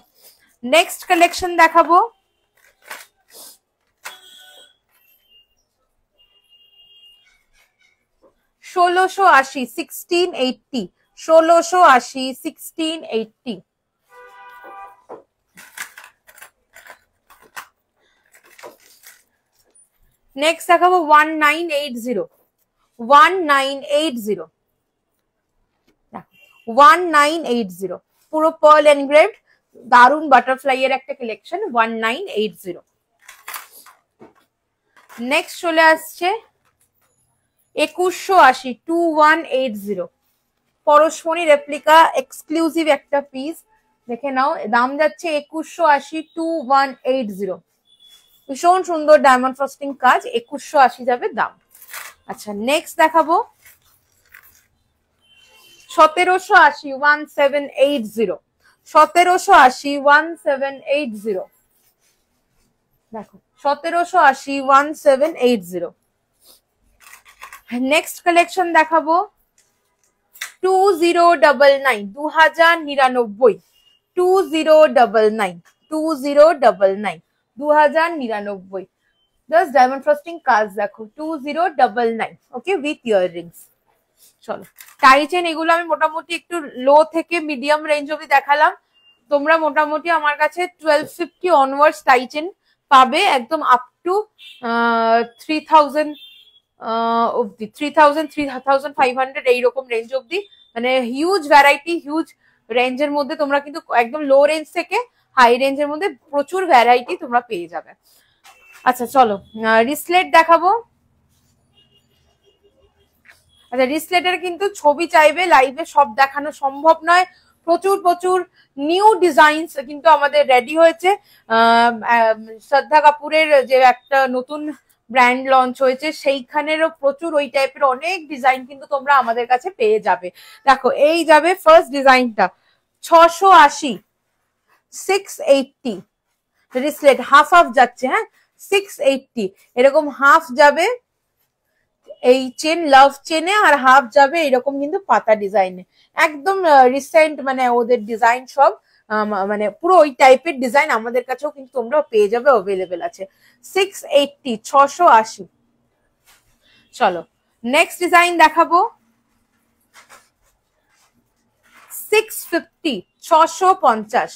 নেক্সট কালেকশন দেখাবো 1680, 1680, 1680, 1680। নেক্সট দেখাবো 1980, 1980, 1980, পুরো পার্ল এনগ্রেভড দারুন বাটারফ্লাই এর একটা কালেকশন 1980। নেক্সট চলে আসছে 2180, 2180, পরশমণি রেপ্লিকা এক্সক্লুসিভ একটা পিস, দেখে নাও দাম যাচ্ছে 2180, 2180, ভীষণ সুন্দর ডায়মন্ড ফ্রস্টিং কাজ, 2180 যাবে দাম। আচ্ছা নেক্সট দেখাবো 1780, 1780, 1780, 1780, দেখো 1780, 1780। নেক্সট কালেকশন দেখাবো 2099, 2099, 2099, 2099, 2099, জাস্ট ডায়মন্ড ফ্রস্টিং কাজ দেখো 2099, ওকে উইথ ইয়াররিংস। চলো টাইচেন এগুলো আমি মোটামুটি একটু লো থেকে মিডিয়াম রেঞ্জ অব্দি দেখালাম, তোমরা মোটামুটি আমার কাছে 1250 অনওয়ার্ডস টাইচেন পাবে, একদম আপ টু 3000 অব্দি, 3000, 3500 এইরকম রেঞ্জ অব্দি, মানে হিউজ ভ্যারাইটি, হিউজ রেঞ্জের মধ্যে তোমরা কিন্তু একদম লো রেঞ্জ থেকে হাই রেঞ্জের মধ্যে প্রচুর ভ্যারাইটি তোমরা পেয়ে যাবে। আচ্ছা চলো রিসলেট দেখাবো। আচ্ছা রিসলেটের কিন্তু ছবি চাইবে, লাইভে সব দেখানো সম্ভব নয়, প্রচুর প্রচুর নিউ ডিজাইনস কিন্তু আমাদের রেডি হয়েছে। শ্রদ্ধা কাপুরের যে একটা নতুন ব্র্যান্ড লঞ্চ হয়েছে সেইখানেরও প্রচুর ওই টাইপের অনেক ডিজাইন কিন্তু তোমরা আমাদের কাছে পেয়ে যাবে। দেখো এই যাবে ফার্স্ট ডিজাইনটা 680, 680, রিসলেট হাফ হাফ যাচ্ছে, হ্যাঁ 680, এরকম হাফ যাবে এই চেন লাভ চেনে, আর হাফ যাবে এরকম কিন্তু পাতা ডিজাইনে, একদম রিসেন্ট মানে ওদের ডিজাইন সব মানে পুরো ওই টাইপের ডিজাইন আমাদের কাছেও কিন্তু তোমরা পেয়ে যাবে, অ্যাভেলেবেল আছে 680, 680। চলো নেক্সট ডিজাইন দেখাবো 650, 650।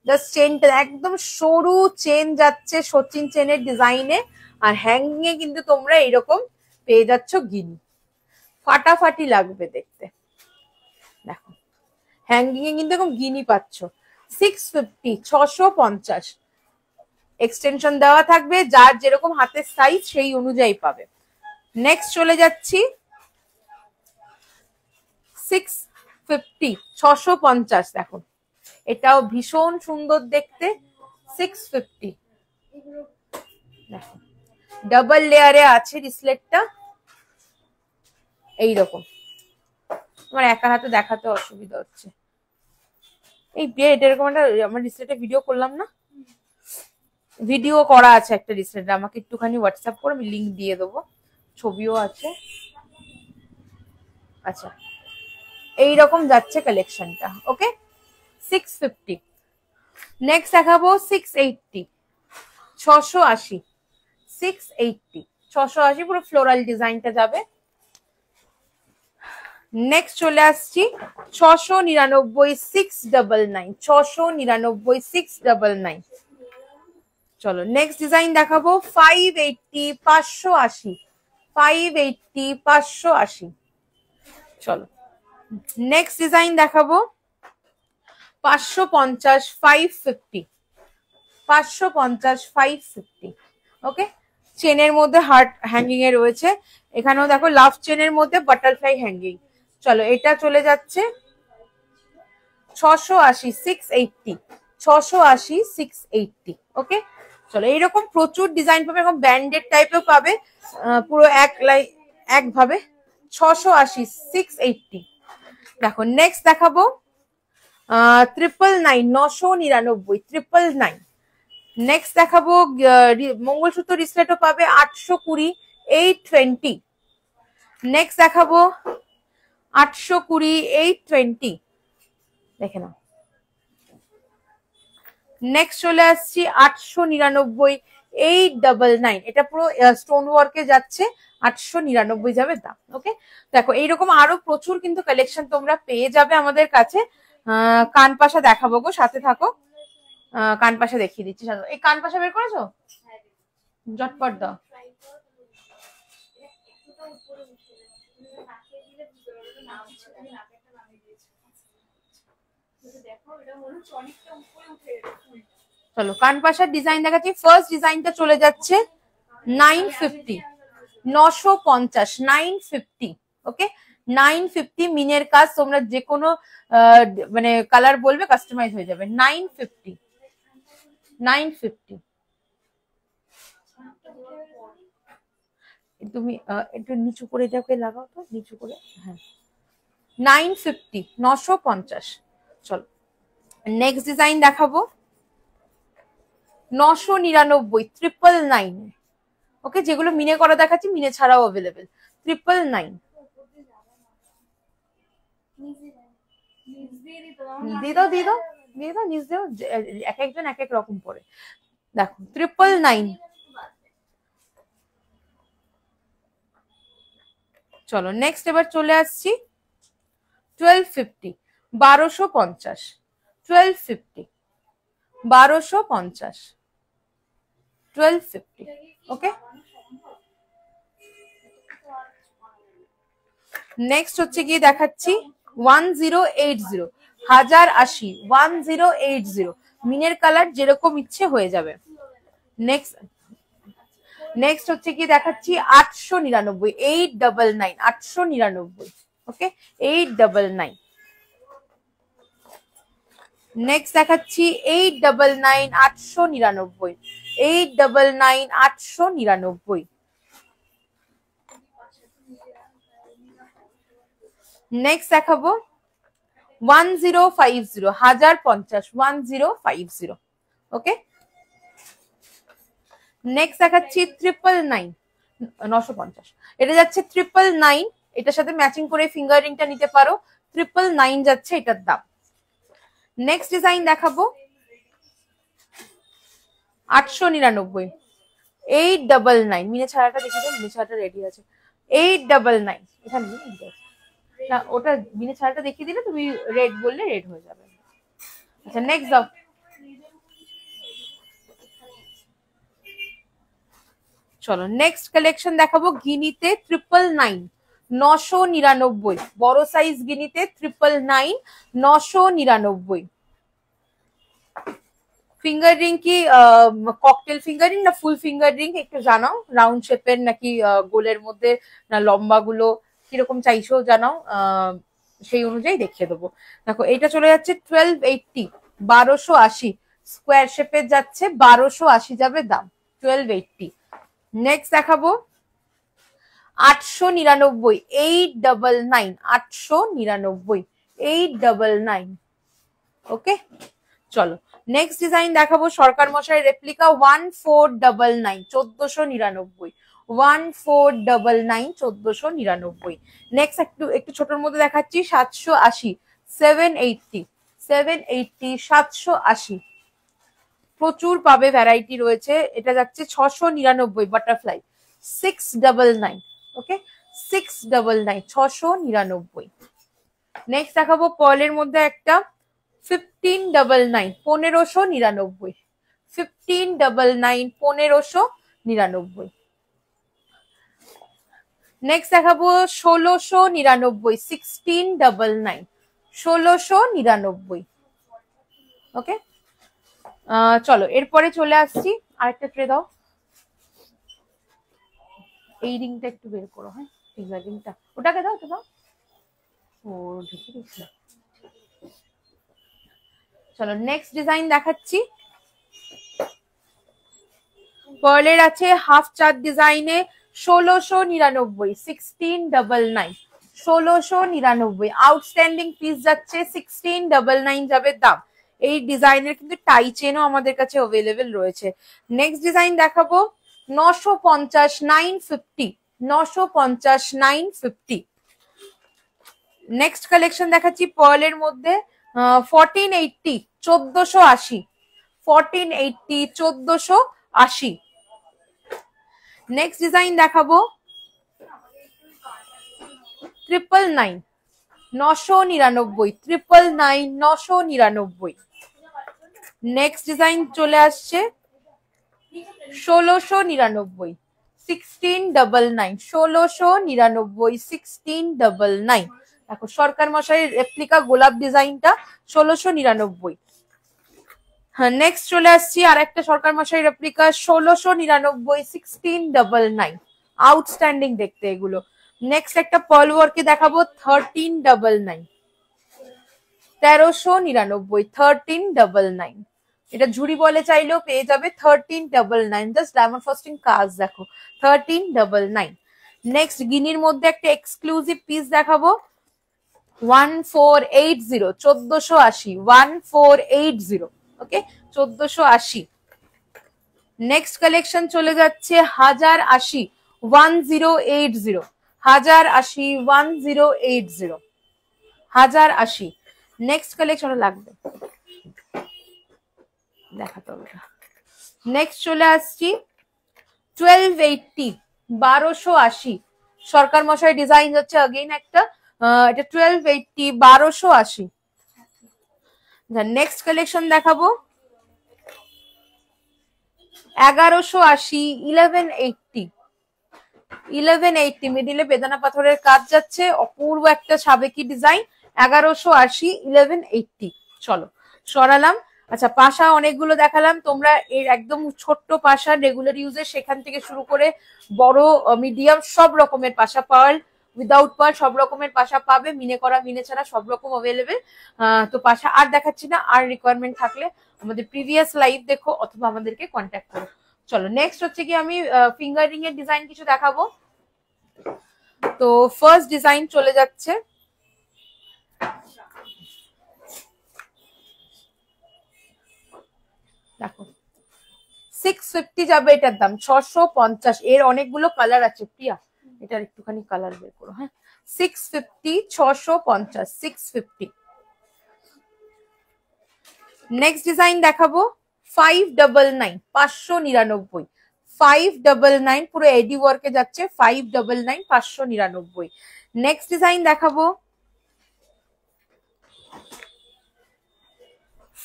জাস্ট চেনটা একদম সরু চেন যাচ্ছে, সচিন চেনের ডিজাইনে, আর হ্যাঙ্গিং এ কিন্তু তোমরা এরকম পেয়ে যাচ্ছ গিনি। ফাটাফাটি লাগবে দেখতে। দেখো হ্যাঙ্গিং এ কিন্তু এরকম গিনি পাচ্ছ। 650, 650। এক্সটেনশন দেওয়া থাকবে, যার যেরকম হাতের সাইজ সেই অনুযায়ী পাবে। নেক্সট চলে যাচ্ছি 650, 650। দেখো এটাও ভীষণ সুন্দর দেখতে। 650। দেখো ডাবল লেয়ারে আছে রিসলেটটা এইরকম। আমার একা হাতে দেখাতে অসুবিধা হচ্ছে। এই বেড এরকম একটা আমার রিসলেটে ভিডিও করলাম না, ভিডিও করা আছে একটা রিসলেটে, আমাকে একটুখানি হোয়াটসঅ্যাপ করে আমি লিঙ্ক দিয়ে দেবো, ছবিও আছে। আচ্ছা এইরকম যাচ্ছে কালেকশনটা। ওকে 650। নেক্সট দেখাবো 680, 680। 680, 680 পুরো ফ্লোরাল ডিজাইনটা যাবে। নেক্সট চলে আসছি 699, 699, 699, 699। চলো নেক্সট ডিজাইন দেখাবো 580, 580, 580, 580। চলো নেক্সট ডিজাইন দেখাবো 550, 550, 550, 550। ওকে চেনের মধ্যে হার্ট হ্যাঙ্গিং এ রয়েছে, এখানেও দেখো লাভ চেনের মধ্যে বাটারফ্লাই হ্যাঙ্গিং। চলো এটা চলে যাচ্ছে 680, 680, 680, 680। ওকে চলো এইরকম প্রচুর ডিজাইন পাবে, এরকম ব্যান্ডেড টাইপেও পাবে, পুরো একভাবে। 680, 680। দেখো নেক্সট দেখাবো 999, 999, 999। নেক্সট দেখাবো মঙ্গলসূত্র রিসলেটও পাবে 820, 820। নেক্সট দেখাবো 820, 820। দেখে নাও। নেক্সট চলে আসছি 899, 899। এটা পুরো স্টোন ওয়ার্কে যাচ্ছে, 899 যাবে দাম। ওকে দেখো এইরকম আরো প্রচুর কিন্তু কালেকশন তোমরা পেয়ে যাবে আমাদের কাছে। কানপাশা দেখাবো গো, সাথে থাকো। কানপাশা দেখিয়ে দিচ্ছি। এই কানপাশা বের করেছো, জটপট দাও। চলো কানপাশার ডিজাইন দেখাচ্ছি। ফার্স্ট ডিজাইনটা চলে যাচ্ছে 950, 950, 950। ওকে 950 মিনের কাজ, তোমরা যে কোনো মানে কালার বলবে কাস্টমাইজ হয়ে যাবে। 950, 950। তুমি একটু নিচু করে এটাকে লাগাও তো, নিচু করে। হ্যাঁ 950, 950। চলো নেক্সট ডিজাইন দেখাবো 999, 999। ওকে যেগুলো মিনে করা দেখাচ্ছি মিনে ছাড়াও অ্যাভেলেবেল। 999 দিয়ে দাও, দিয়ে দাও, দিয়ে দাও, নিচ দেও, এক একজন এক এক রকম পরে। দেখো 999। চলো নেক্সট এবার চলে আসছি 1250, 1250, 1250, 1250, 1250। ওকে নেক্সট হচ্ছে গিয়ে দেখাচ্ছি 1080, 1080, 1080। মিনের কালার যেরকম ইচ্ছে হয়ে যাবে। নেক্সট হচ্ছে কি দেখাচ্ছি 899, 899, 899। ওকে 899। নেক্সট দেখাচ্ছি 899, 899, 899, 899। নেক্সট দেখাবো 1050, 1050, 1050। ওকে নেক্সট দেখাচ্ছি 999, 950। এটা যাচ্ছে 999, এটার সাথে ম্যাচিং করে ফিঙ্গার রিংটা নিতে পারো। 999 যাচ্ছে এটার দাম। নেক্সট ডিজাইন দেখাবো 899, 899। মিনে ছাড়াটা দেখে দাও, মিনে ছাড়াটা রেডি আছে। 899 এখানে না, ওটা বিনে ছাড়টা দেখিয়ে দিলে তুমি রেড বললে রেড হয়ে যাবে। আচ্ছা নেক্সট দাও। চলো নেক্সট কালেকশন দেখাবো গিনিতে 999 999 বড় সাইজ গিনিতে 999 999। ফিঙ্গার রিং কি ককটেল ফিঙ্গার রিং না ফুল ফিঙ্গার রিং একটু জানাও, রাউন্ড শেপের নাকি গোলের মধ্যে না লম্বা গুলো কিরকম চাইছো জানাও, সেই অনুযায়ী দেখিয়ে দেবো। দেখো এটা চলে যাচ্ছে 1280 1280 স্কোয়ার শেপের যাচ্ছে 1280 যাবে দাম 1280। নেক্সট দেখাবো 899 899 899 899। ওকে চলো নেক্সট ডিজাইন দেখাবো সরকার মশাই রেপ্লিকা 1499 1499 1499 1499। নেক্সট একটু ছোটর মধ্যে দেখাচ্ছি 780 780 780 780। প্রচুর পাবে, ভ্যারাইটি রয়েছে। এটা যাচ্ছে 699 বাটারফ্লাই 699। ওকে 699 699। নেক্সট দেখাবো পার্লের মধ্যে একটা 1599 1599 1599 1599। নেক্সট দেখাবো 1699 1699 1699। ওকে চলো এরপরে চলে আসছি আরেকটা ট্রে দাও, এই রিংটা একটু বের করো। হ্যাঁ ফিঙ্গার রিংটা ওটাকে দাও, ওটা দাও, ও ঢুকে দিচ্ছি। চলো নেক্সট ডিজাইন দেখাচ্ছি পার্লের আছে হাফ চার ডিজাইনে 1699 1699 1699। আউটস্ট্যান্ডিং পিস যাচ্ছে 1699 যাবে দাম। এই ডিজাইনের কিন্তু টাই চেনও আমাদের কাছে অ্যাভেলেবেল রয়েছে। নেক্সট ডিজাইন দেখাবো 950 950 950 950। নেক্সট কালেকশন দেখাচ্ছি পার্লের মধ্যে 1480 1480 1480 1480। নেক্সট ডিজাইন দেখাবো 999 999 999 999। নেক্সট ডিজাইন চলে আসছে 1699 1699 1699 1699। দেখো সরকার মশাইয়ের রেপ্লিকা গোলাপ ডিজাইনটা 1699। হ্যাঁ নেক্সট চলে আসছি আর একটা সরকার মশাই রেপ্লিকা 1699 1699। আউটস্ট্যান্ডিং দেখতে এগুলো। নেক্সট একটা পার্ল ওয়ার্কে দেখাবো 1399 1399 1399। এটা ঝুড়ি বলে চাইলেও পেয়ে যাবে 1399। জাস্ট ডায়মন্ড ফ্রস্টিং কাজ দেখো 1399। নেক্সট গিনির মধ্যে একটা এক্সক্লুসিভ পিস দেখাবো 1480 1480 1480। ওকে 1480। নেক্সট কালেকশন চলে যাচ্ছে 1080 1080 1080 1080 1080। নেক্সট কালেকশন লাগবে দেখাতে হবে। নেক্সট চলে আসছি 1280 1280। সরকার মশাই ডিজাইন যাচ্ছে अगेन একটা এটা 1280 1280। নেক্সট কালেকশন দেখাবো 1180 1180 1180। মিডিলে বেদানা পাথরের কাজ যাচ্ছে, অপূর্ব একটা সাবেকি ডিজাইন 1180 1180। চলো সরালাম। আচ্ছা পাশা অনেকগুলো দেখালাম, তোমরা এর একদম ছোট্ট পাশা রেগুলার ইউজের সেখান থেকে শুরু করে বড় মিডিয়াম সব রকমের পাশা, পার্ল উইদাউট পার্ল সব রকমের পাশা পাবে, মিনে করা মিনে ছাড়া সব রকম অ্যাভেলেবেল। তো পাশা আর দেখাচ্ছি না, আর রিকোয়ারমেন্ট থাকলে আমাদের প্রিভিয়াস লাইভ দেখো অথবা আমাদেরকে কন্ট্যাক্ট করো। চলো নেক্সট হচ্ছে কি আমি ফিঙ্গার রিং এর ডিজাইন কিছু দেখাবো। তো ফার্স্ট ডিজাইন চলে যাচ্ছে দেখো 650 যাবে এটার দাম 650। এর অনেকগুলো কালার আছে প্রিয়া, এটার একটুখানি কালার বের করো। হ্যাঁ 650 650 650। নেক্সট ডিজাইন দেখাবো 599 599 599 পুরো এডি ওয়ার্কে যাচ্ছে 599 599। নেক্সট ডিজাইন দেখাবো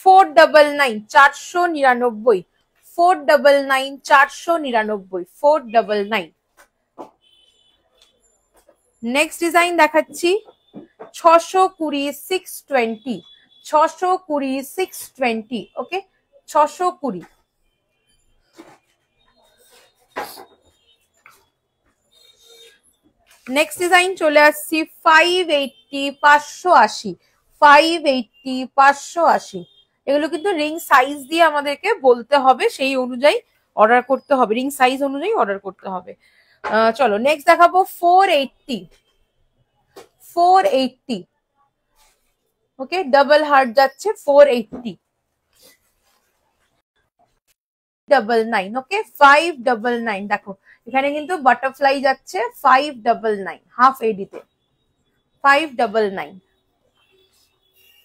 499 499 499 499 499। নেক্সট ডিজাইন দেখাচ্ছি 620 620 620 620। ওকে 620। নেক্সট ডিজাইন চলে আসছি 580 580 580 580। এগুলো কিন্তু রিং সাইজ দিয়ে আমাদেরকে বলতে হবে, সেই অনুযায়ী অর্ডার করতে হবে, রিং সাইজ অনুযায়ী অর্ডার করতে হবে। চলো নেক্সট দেখাবো 480 480। ওকে ডাবল হার্ট যাচ্ছে 480 599। ওকে 599। দেখো এখানে কিন্তু বাটারফ্লাই যাচ্ছে 599 হাফ এডিতে 599।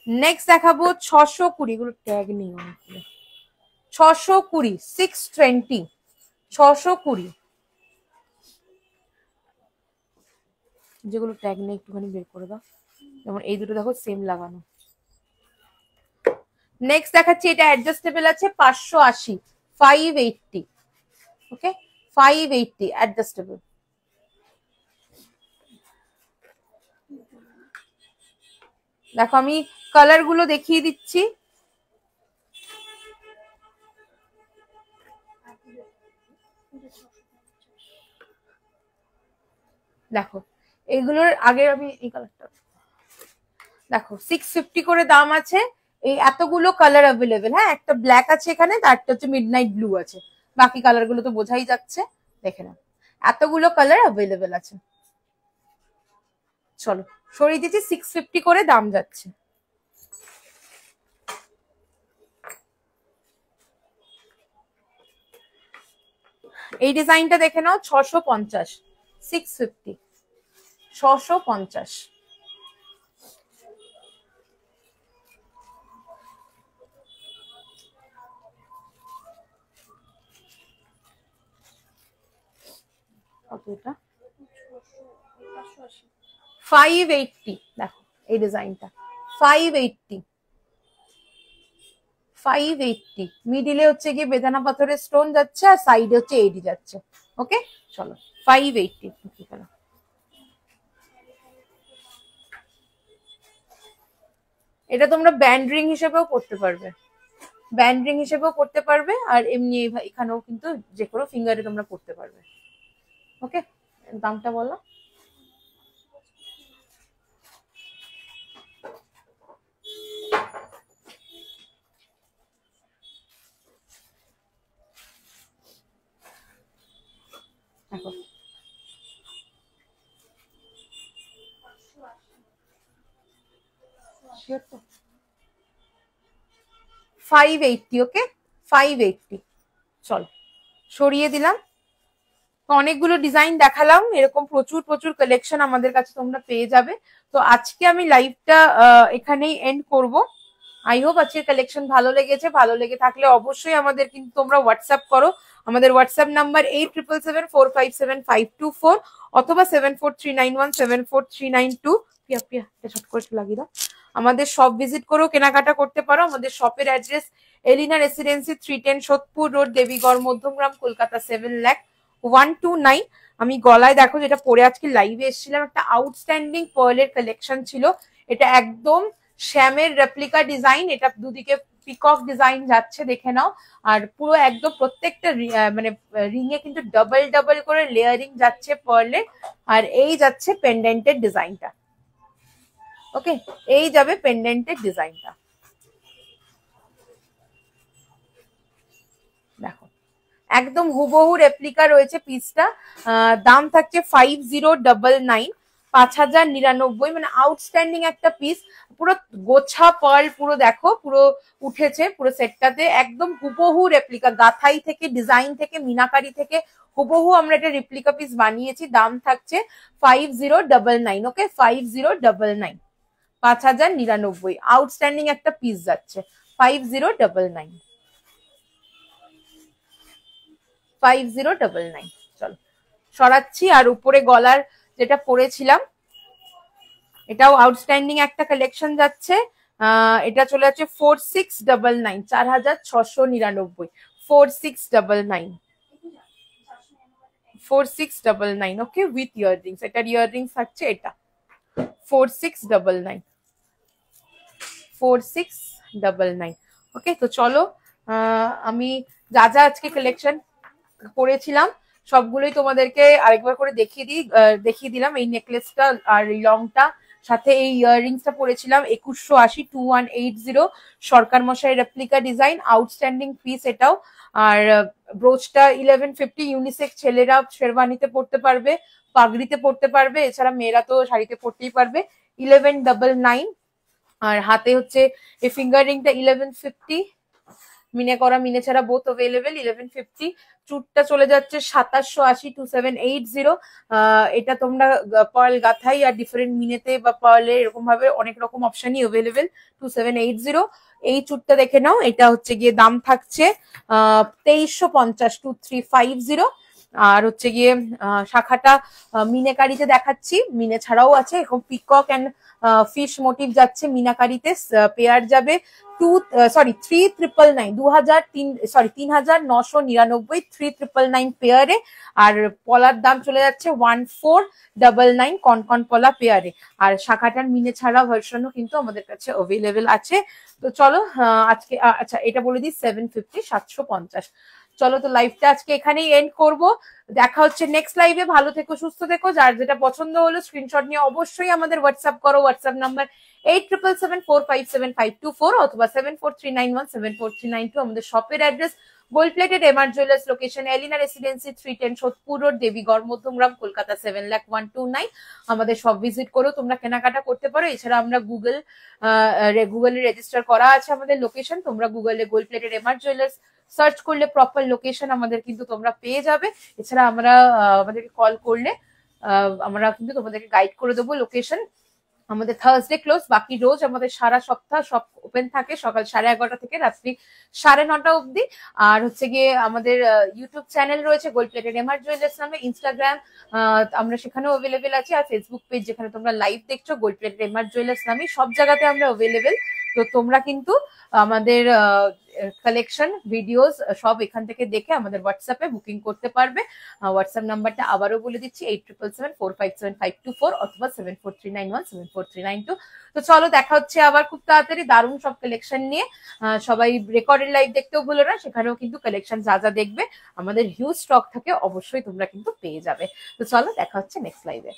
নেক্সট দেখাবো 620। এগুলো ট্যাগ নেই অনেকগুলো। 620 620 620। যেগুলো ট্যাগ নেই একটুখানি বের করে দাও, যেমন এই দুটো দেখো সেম লাগানো। নেক্সট দেখাচ্ছি এটা অ্যাডজাস্টেবল আছে 580 580। ওকে 580 অ্যাডজাস্টেবল। দেখো আমি কালার গুলো দেখিয়ে দিচ্ছি। দেখো এগুলোর আগে আমি এই কালারটা দেখো 650 করে দাম আছে। এই এতগুলো কালার অ্যাভেলেবেল। হ্যাঁ একটা ব্ল্যাক আছে এখানে, তারটা হচ্ছে মিডনাইট ব্লু আছে, বাকি কালার গুলো তো বোঝাই যাচ্ছে। দেখে নাও এতগুলো কালার অ্যাভেলেবেল আছে। চলো সরিয়ে দিচ্ছি, 650 করে দাম যাচ্ছে। এই ডিজাইনটা দেখে নাও 650 650 650। এটা 580। দেখো এই ডিজাইনটা 580 580। মিডিলে হচ্ছে গিয়ে বেদানা পাথরের স্টোন যাচ্ছে আর সাইডে হচ্ছে এডি যাচ্ছে। ওকে চলো 580। এটা তোমরা ব্যান্ড রিং হিসেবেও করতে পারবে, ব্যান্ড রিং হিসেবেও করতে পারবে, আর এমনি এখানেও কিন্তু যে কোনো ফিঙ্গারে তোমরা করতে পারবে। ওকে দামটা বলো। দেখো 580। ওকে 580। চলো সরিয়ে দিলাম। অনেকগুলো ডিজাইন দেখালাম, এরকম প্রচুর প্রচুর কালেকশন আমাদের কাছে তোমরা পেয়ে যাবে। তো আজকে আমি লাইভটা এখানেই এন্ড করব। আই হোপ আজকের কালেকশন ভালো লেগেছে। ভালো লেগে থাকলে অবশ্যই আমাদের কিন্তু তোমরা হোয়াটসঅ্যাপ করো। আমাদের হোয়াটসঅ্যাপ নাম্বার 8777452524 অথবা 7439174392। পিয়া পিয়া এটা ছোট করে লাগিয়ে দাও। আমাদের শপ ভিজিট করেও কেনাকাটা করতে পারো। আমাদের শপের অ্যাড্রেস এলিনা রেসিডেন্সি 310 সোদপুর রোড, দেবীগড়, মধ্যমগ্রাম, কলকাতা 7,129। আমি গলায় দেখো যেটা পরে আজকে লাইভে এসেছিলাম, একটা আউটস্ট্যান্ডিং পার্লের কালেকশন ছিল। এটা একদম শ্যামের রেপ্লিকা ডিজাইন, এটা দুদিকে পিকক ডিজাইন যাচ্ছে দেখে নাও। আর পুরো একদম প্রত্যেকটা মানে রিং এ কিন্তু ডাবল ডাবল করে লেয়ারিং যাচ্ছে পার্লের। আর এই যাচ্ছে পেন্ডেন্টের ডিজাইনটা। ওকে এই যাবে পেন্ডেন্টের ডিজাইনটা। দেখো একদম হুবহু রেপ্লিকা রয়েছে পিসটা। দাম থাকছে 5099 5099। মানে আউটস্ট্যান্ডিং একটা পিস, পুরো গোছা পার্ল, পুরো দেখো পুরো উঠেছে পুরো সেটটাতে। একদম হুবহু রেপ্লিকা, গাথাই থেকে ডিজাইন থেকে মিনাকারি থেকে হুবহু আমরা এটা রেপ্লিকা পিস বানিয়েছি। দাম থাকছে 5099। ওকে 5099 5099। আউটস্ট্যান্ডিং একটা পিস যাচ্ছে 5099। 5099। চলো সরাচ্ছি। আর উপরে গলার যেটা পরেছিলাম এটাও আউটস্ট্যান্ডিং একটা কালেকশন যাচ্ছে। এটা চলে যাচ্ছে 4699, 4699, 4699, 4699। ওকে, উইথ ইয়াররিংস। এটার ইয়াররিংস থাকছে এটা 4699, 4699। ওকে, তো চলো আমি যা যা আজকে কালেকশন করেছিলাম সবগুলোই তোমাদেরকে আরেকবার করে দেখিয়ে দিলাম। এই নেকলেসটা আর এই লংটা, সাথে এই ইয়াররিংসটা পরেছিলাম 2180, 2180 সরকার মশাই রেপ্লিকা ডিজাইন, আউটস্ট্যান্ডিং পিস এটাও। আর ব্রোচটা 1150, ইউনিসেক্স, ছেলেরা শেরওয়ানিতে পড়তে পারবে, পাগড়িতে পড়তে পারবে, এছাড়া মেয়েরা তো শাড়িতে পড়তেই পারবে। 1199। আর হাতে হচ্ছে এই ফিঙ্গার রিংটা 1150, মিনে করা মিনে ছাড়া বোথ অ্যাভেলেবেল 1150। চুটটা চলে যাচ্ছে 2780, 2780। এটা তোমরা পার্ল গাথাই আর ডিফারেন্ট মিনেতে বা পার্লে এরকম ভাবে অনেক রকম অপশনই অ্যাভেলেবেল 2780। এই চুটটা দেখে নাও, এটা হচ্ছে গিয়ে দাম থাকছে 2350, 2350। আর হচ্ছে গিয়ে শাখাটা মিনেকারিতে দেখাচ্ছি, মিনে ছাড়াও আছে এরকম পিকক অ্যান্ড ফিশ মোটিভ যাচ্ছে মিনাকারিতে। পেয়ার যাবে 3999, 3999 পেয়ারে। আর পলার দাম চলে যাচ্ছে 1499, কনকন পলা পেয়ারে। আর শাখাটার মিনে ছাড়া ভার্সনও কিন্তু আমাদের কাছে অ্যাভেলেবেল আছে। তো চলো আজকে আচ্ছা এটা বলে দিই 750, 750। চলো তো লাইভটা আজকে এখানেই এন্ড করব। দেখা হচ্ছে নেক্সট লাইভে। ভালো থেকো, সুস্থ থেকো। যার যেটা পছন্দ হলো স্ক্রিনশট নিয়ে অবশ্যই আমাদের হোয়াটসঅ্যাপ করো। হোয়াটসঅ্যাপ নাম্বার 8777457524 অথবা 7439174392। আমাদের শপের address gold plated MR jewellers, location Elina residency, 310 Sodepur road, Debigarh, Madhyamgram, Kolkata 7,0129। আমাদের সব ভিজিট করো, তোমরা কেনাকাটা করতে পারো। এছাড়া আমরা গুগলে রেজিস্টার করা আছে আমাদের লোকেশন। তোমরা গুগলে gold plated MR jewellers search করলে প্রপার লোকেশন আমাদের কিন্তু তোমরা পেয়ে যাবে। এছাড়া আমাদেরকে কল করলে আমরা কিন্তু তোমাদেরকে গাইড করে দেবো লোকেশন। আমাদের থার্সডে ক্লোজ, বাকি রোজ আমাদের সারা সপ্তাহ সব ওপেন থাকে, সকাল 11:30 থেকে রাত্রি 9:30 অব্দি। আর হচ্ছে গিয়ে আমাদের ইউটিউব চ্যানেল রয়েছে গোল্ড প্লেটেড এমআর জুয়েলার্স নামে, ইনস্টাগ্রাম আমরা সেখানেও অ্যাভেলেবেল আছি, আর ফেসবুক পেজ যেখানে তোমরা লাইভ দেখছো গোল্ড প্লেটেড এমআর জুয়েলার্স নামে, সব জায়গাতে আমরা অ্যাভেলেবেল। তো তোমরা কিন্তু আমাদের কালেকশন ভিডিওস সব এখান থেকে দেখে আমাদের হোয়াটসঅ্যাপে বুকিং করতে পারবে। হোয়াটসঅ্যাপ নাম্বারটা আবারও বলে দিচ্ছি 8777457524 অথবা 7439174392। তো চলো দেখা হচ্ছে আবার খুব তাড়াতাড়ি দারুণ সব কালেকশন নিয়ে। সবাই রেকর্ডেড লাইভ দেখতেও ভুলো না, সেখানেও কিন্তু কালেকশন যা যা দেখবে আমাদের হিউজ স্টক থাকে, অবশ্যই তোমরা কিন্তু পেয়ে যাবে। তো চলো দেখা হচ্ছে নেক্সট লাইভে।